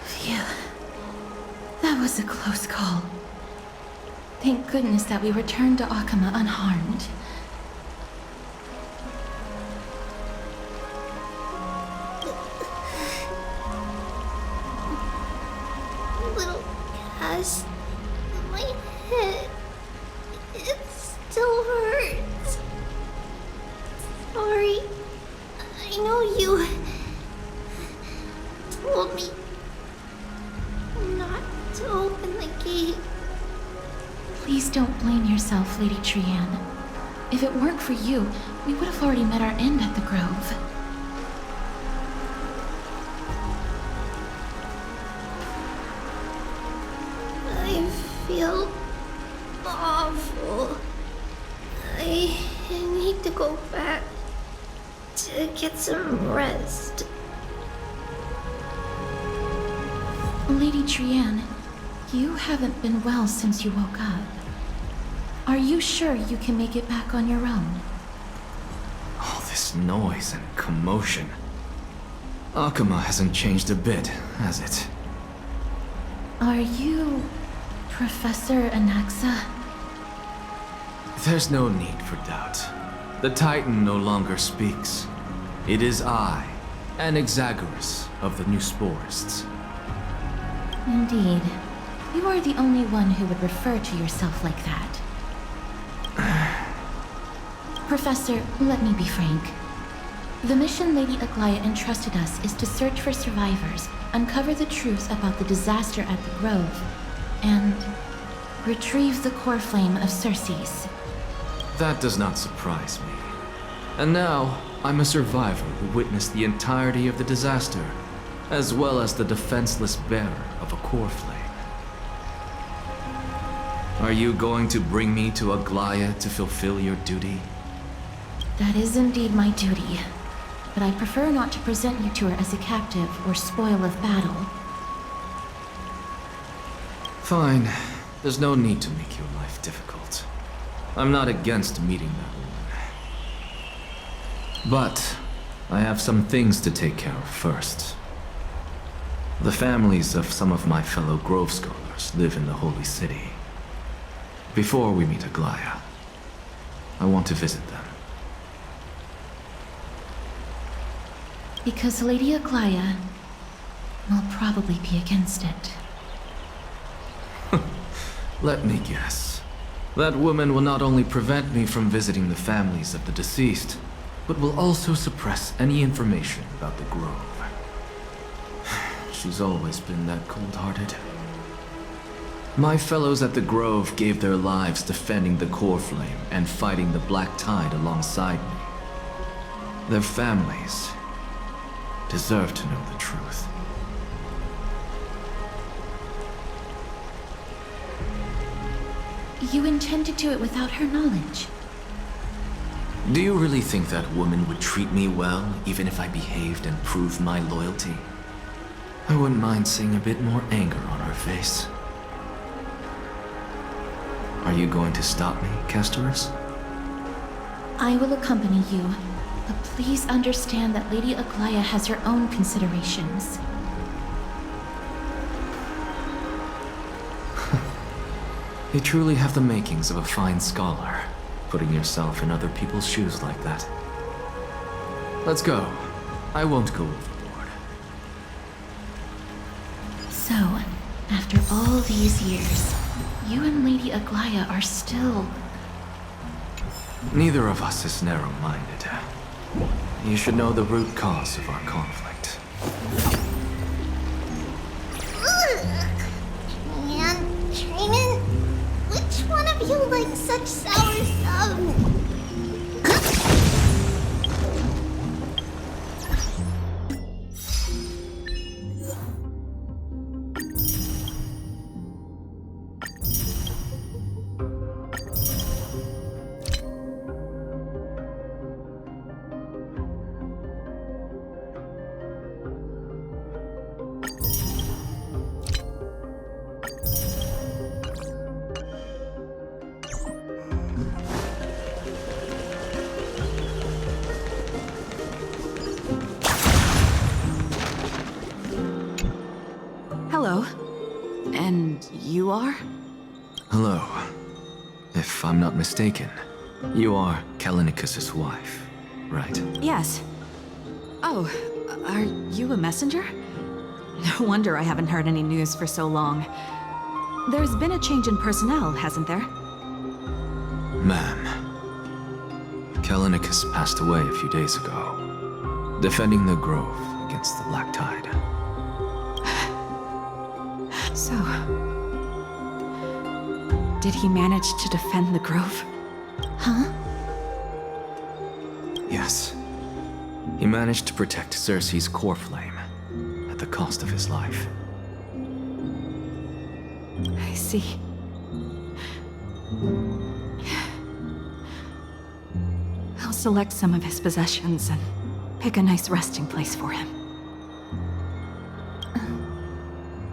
Phew. That was a close call. Thank goodness that we returned to Akama unharmed. Little Cass, my head, it still hurts. Sorry, I know you told me not to open the gate. Please don't blame yourself, Lady Trianne. If it weren't for you, we would have already met our end at the Grove. I feel awful. I need to go back to get some rest. Lady Trianne, you haven't been well since you woke up. Are you sure you can make it back on your own? All this noise and commotion. Akama hasn't changed a bit, has it? Are you Professor Anaxa? There's no need for doubt. The Titan no longer speaks. It is I, Anaxagoras of the New Sporists. Indeed. You are the only one who would refer to yourself like that. Professor, let me be frank. The mission Lady Aglaia entrusted us is to search for survivors, uncover the truth about the disaster at the Grove, and retrieve the core flame of Cersei's. That does not surprise me. And now, I'm a survivor who witnessed the entirety of the disaster, as well as the defenseless bearer of a core flame. Are you going to bring me to Aglaia to fulfill your duty? That is indeed my duty, but I prefer not to present you to her as a captive or spoil of battle. Fine. There's no need to make your life difficult. I'm not against meeting that woman. But I have some things to take care of first. The families of some of my fellow Grove Scholars live in the Holy City. Before we meet Aglaya, I want to visit them. Because Lady Aglaya will probably be against it. Let me guess. That woman will not only prevent me from visiting the families of the deceased, but will also suppress any information about the Grove. She's always been that cold-hearted. My fellows at the Grove gave their lives defending the core flame and fighting the Black Tide alongside me. Their families deserve to know the truth. You intend to do it without her knowledge? Do you really think that woman would treat me well, even if I behaved and proved my loyalty? I wouldn't mind seeing a bit more anger on her face. Are you going to stop me, Castorus? I will accompany you, but please understand that Lady Aglaya has her own considerations. You truly have the makings of a fine scholar, putting yourself in other people's shoes like that. Let's go. I won't go overboard. So, after all these years, you and Lady Aglaya are still... Neither of us is narrow-minded. You should know the root cause of our conflict. And Training, which one of you likes such sour stuff? Hello. And you are? Hello. If I'm not mistaken, you are Callinicus's wife, right? Yes. Oh, are you a messenger? No wonder I haven't heard any news for so long. There's been a change in personnel, hasn't there? Ma'am, Callinicus passed away a few days ago, defending the Grove against the Black Tide. So... did he manage to defend the Grove? Huh? Yes. He managed to protect Cersei's core flame, at the cost of his life. I see. I'll select some of his possessions and pick a nice resting place for him.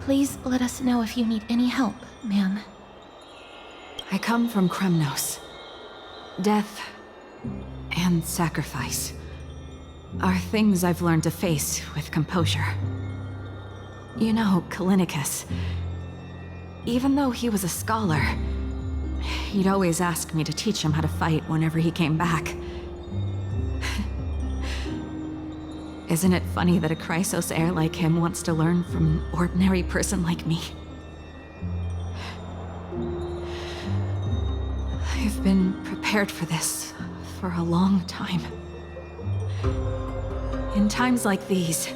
Please let us know if you need any help, ma'am. I come from Kremnos. Death and sacrifice are things I've learned to face with composure. You know, Callinicus, even though he was a scholar, he'd always ask me to teach him how to fight whenever he came back. Isn't it funny that a Chrysos heir like him wants to learn from an ordinary person like me? I've been prepared for this for a long time. In times like these,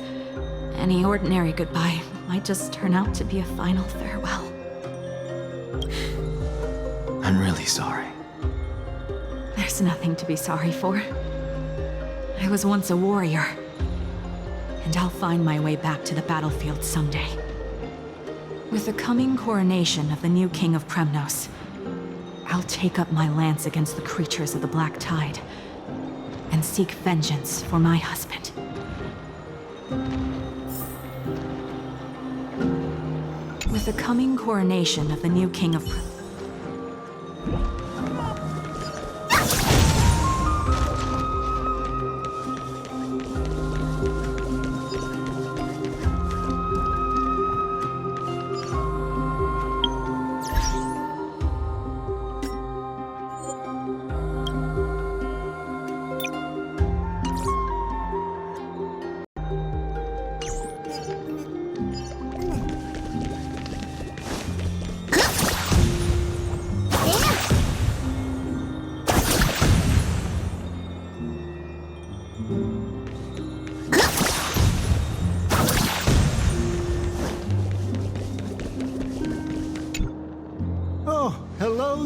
any ordinary goodbye might just turn out to be a final farewell. I'm really sorry. There's nothing to be sorry for. I was once a warrior, and I'll find my way back to the battlefield someday. With the coming coronation of the new king of Kremnos, I'll take up my lance against the creatures of the Black Tide and seek vengeance for my husband. With the coming coronation of the new king of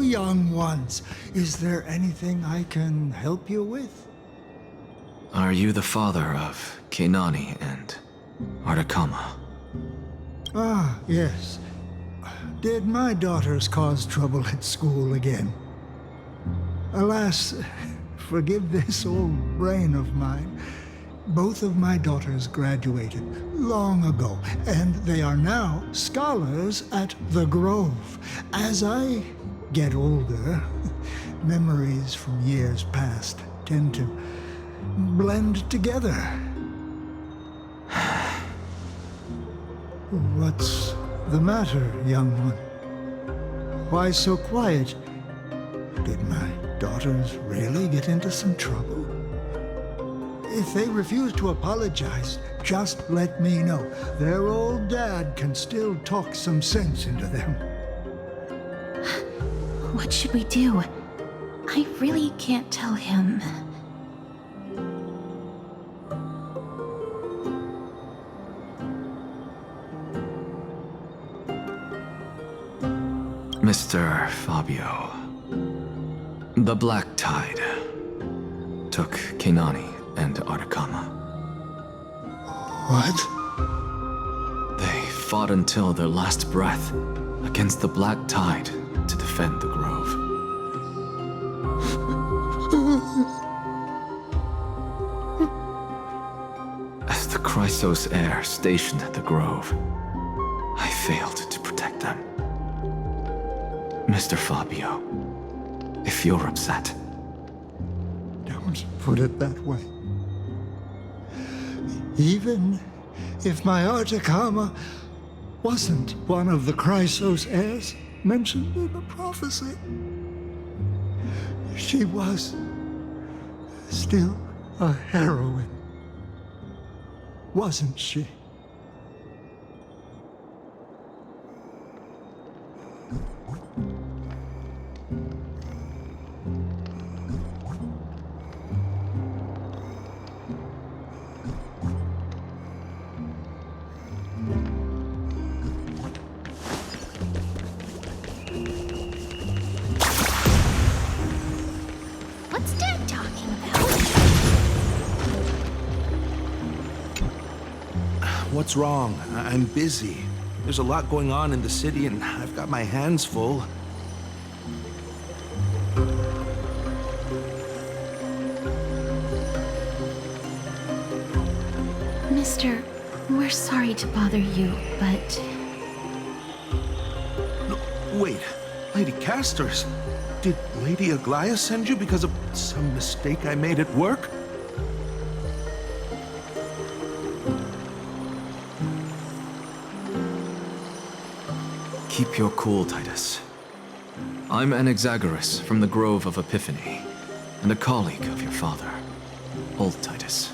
young ones. Is there anything I can help you with? Are you the father of Keinani and Artakama? Ah, yes. Did my daughters cause trouble at school again? Alas, forgive this old brain of mine. Both of my daughters graduated long ago, and they are now scholars at the Grove. As I get older, memories from years past tend to blend together. What's the matter, young one? Why so quiet? Did my daughters really get into some trouble? If they refuse to apologize, just let me know. Their old dad can still talk some sense into them. What should we do? I really can't tell him. Mr. Fabio, the Black Tide took Keinani and Artakama. What? They fought until their last breath against the Black Tide to defend the Grove. As the Chrysos heir stationed at the Grove, I failed to protect them. Mr. Fabio, if you're upset... Don't put it that way. Even if my Artakama wasn't one of the Chrysos heirs mentioned in the prophecy, she was still a heroine, wasn't she? What's Dad talking about? What's wrong? I'm busy. There's a lot going on in the city, and I've got my hands full. Mister, we're sorry to bother you, but... No, wait, Lady Casters, did Lady Aglaia send you because of some mistake I made at work? Keep your cool, Titus. I'm Anaxagoras from the Grove of Epiphany, and a colleague of your father, old Titus.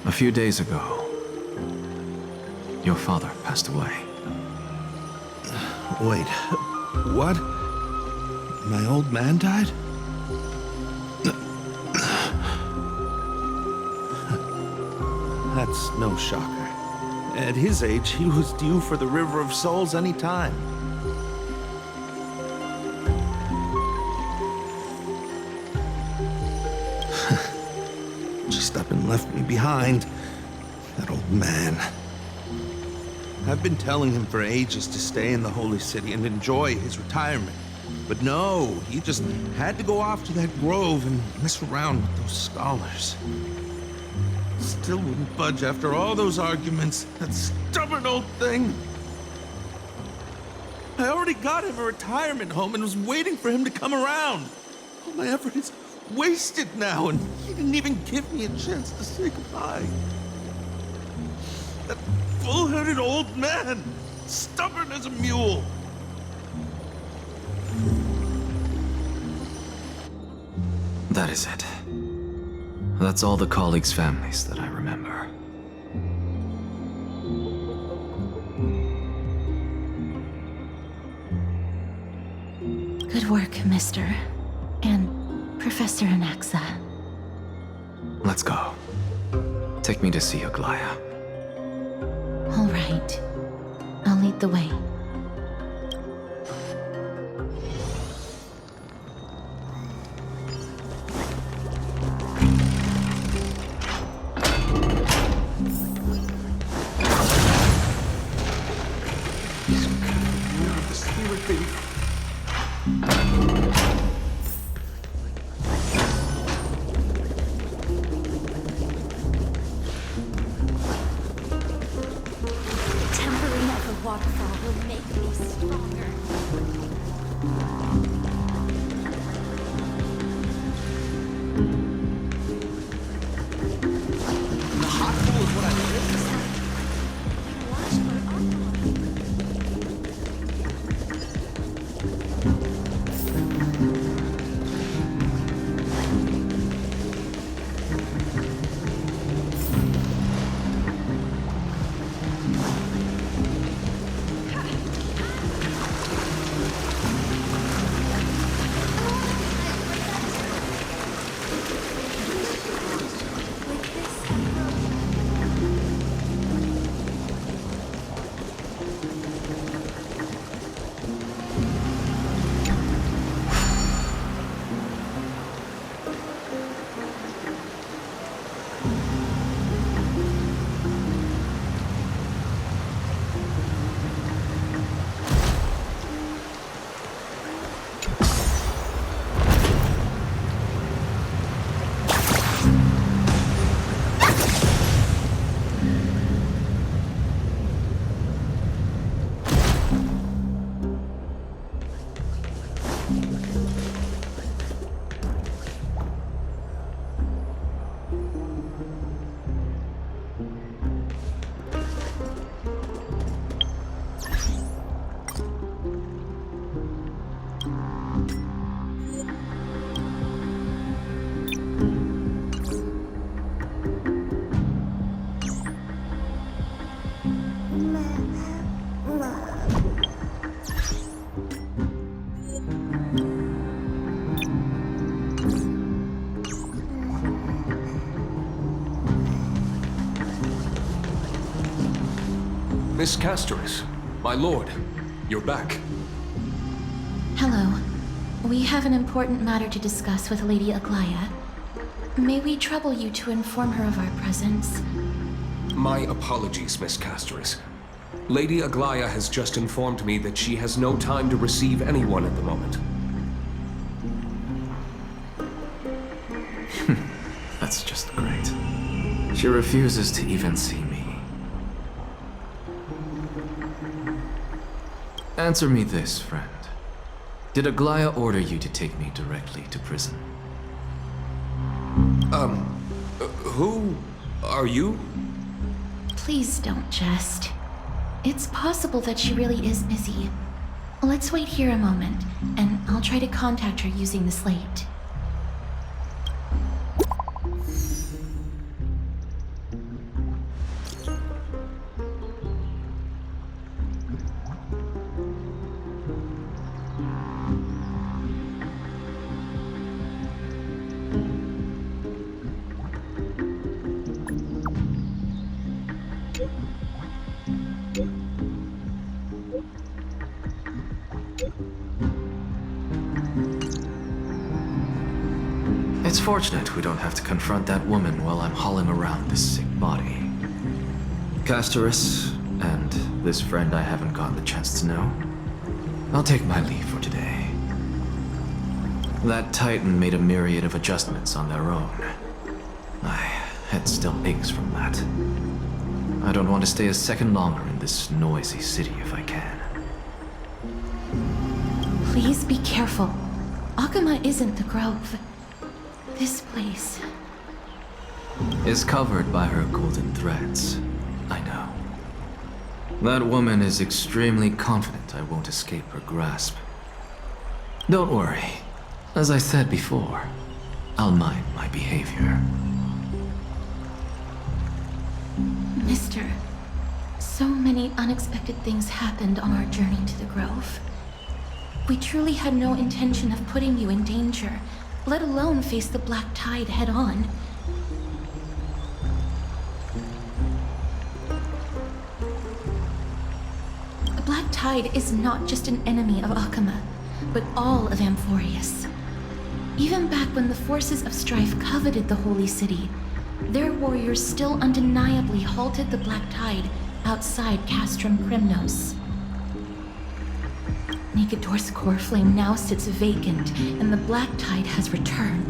A few days ago, your father passed away. Wait, what? My old man died? That's no shocker. At his age, he was due for the River of Souls any time. Just up and left me behind. That old man. I've been telling him for ages to stay in the Holy City and enjoy his retirement. But no, he just had to go off to that grove and mess around with those scholars. Still wouldn't budge after all those arguments. That stubborn old thing. I already got him a retirement home and was waiting for him to come around. All my effort is wasted now, and he didn't even give me a chance to say goodbye. That bull-headed old man, stubborn as a mule. That is it. That's all the colleagues' families that I remember. Good work, Mister. And Professor Anaxa. Let's go. Take me to see Aglaia. All right. I'll lead the way. waterfall will make me stronger. The hot pool is what I live. Miss Casterus, my lord, you're back. Hello. We have an important matter to discuss with Lady Aglaya. May we trouble you to inform her of our presence? My apologies, Miss Casterus. Lady Aglaya has just informed me that she has no time to receive anyone at the moment. That's just great. She refuses to even see me. Answer me this, friend. Did Aglaya order you to take me directly to prison? Who are you? Please don't jest. It's possible that she really is busy. Let's wait here a moment, and I'll try to contact her using the slate. It's fortunate we don't have to confront that woman while I'm hauling around this sick body. Casterus, and this friend I haven't gotten the chance to know, I'll take my leave for today. That Titan made a myriad of adjustments on their own. My head still aches from that. I don't want to stay a second longer in this noisy city if I can. Please be careful. Akuma isn't the Grove. This place is covered by her golden threads. I know. That woman is extremely confident I won't escape her grasp. Don't worry. As I said before, I'll mind my behavior. Mister, so many unexpected things happened on our journey to the Grove. We truly had no intention of putting you in danger, let alone face the Black Tide head-on. The Black Tide is not just an enemy of Akuma, but all of Amphorius. Even back when the forces of strife coveted the Holy City, their warriors still undeniably halted the Black Tide outside Castrum Primnos. Nigador's core flame now sits vacant, and the Black Tide has returned.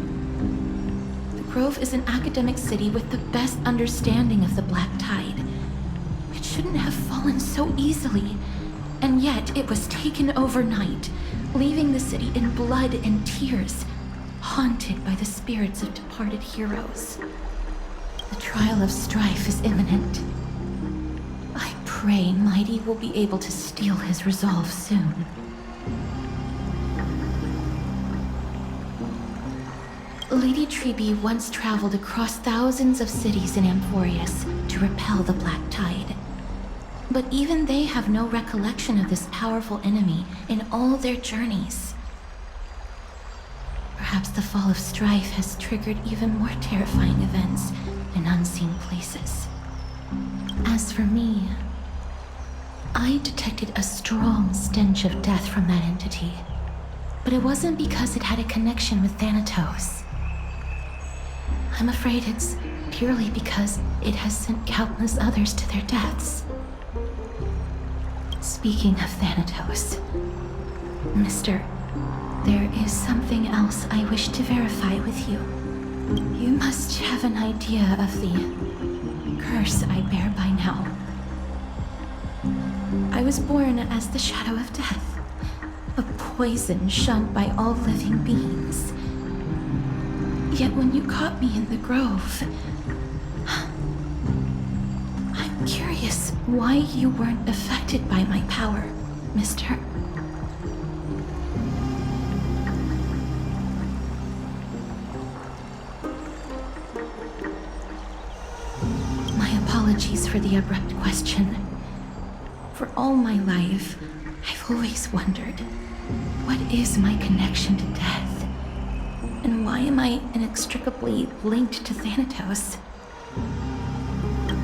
The Grove is an academic city with the best understanding of the Black Tide. It shouldn't have fallen so easily. And yet it was taken overnight, leaving the city in blood and tears, haunted by the spirits of departed heroes. The trial of strife is imminent. I pray Mighty will be able to steel his resolve soon. Lady Treby once traveled across thousands of cities in Amphorius to repel the Black Tide. But even they have no recollection of this powerful enemy in all their journeys. Perhaps the fall of strife has triggered even more terrifying events in unseen places. As for me, I detected a strong stench of death from that entity. But it wasn't because it had a connection with Thanatos. I'm afraid it's purely because it has sent countless others to their deaths. Speaking of Thanatos, Mister, there is something else I wish to verify with you. You must have an idea of the curse I bear by now. I was born as the shadow of death, a poison shunned by all living beings. Yet when you caught me in the grove, I'm curious why you weren't affected by my power, Mister. My apologies for the abrupt question. For all my life, I've always wondered, what is my connection to death? And why am I inextricably linked to Thanatos?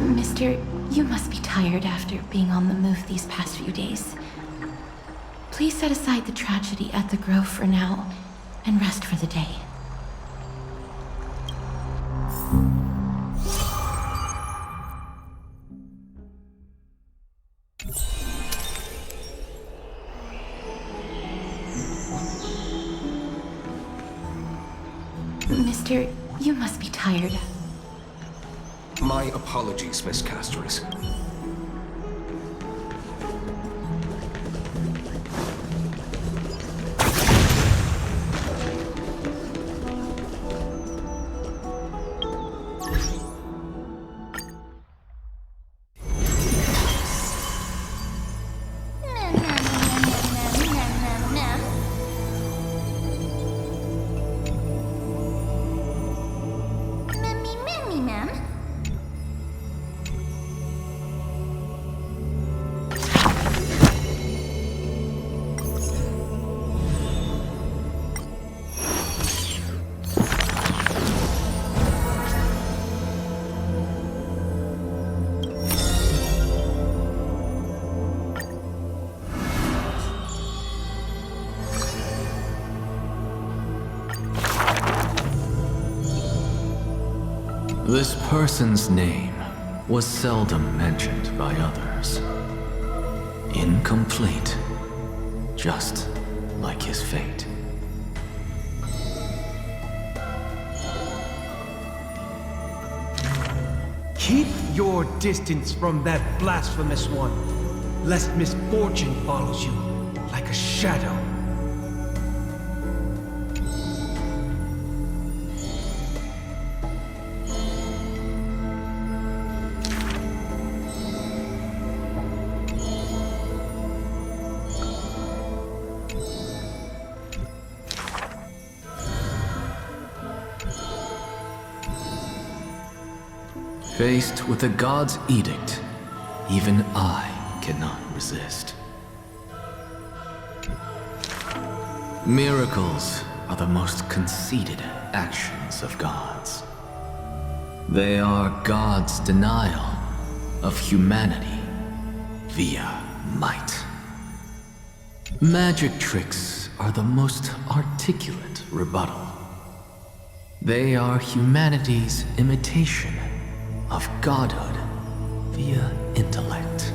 Mister, you must be tired after being on the move these past few days. Please set aside the tragedy at the Grove for now, and rest for the day. Mister, you must be tired. My apologies, Miss Casterus. This person's name was seldom mentioned by others. Incomplete, just like his fate. Keep your distance from that blasphemous one, lest misfortune follows you like a shadow. Faced with a god's edict, even I cannot resist. Miracles are the most conceited actions of gods. They are God's denial of humanity via might. Magic tricks are the most articulate rebuttal. They are humanity's imitation of godhood via intellect.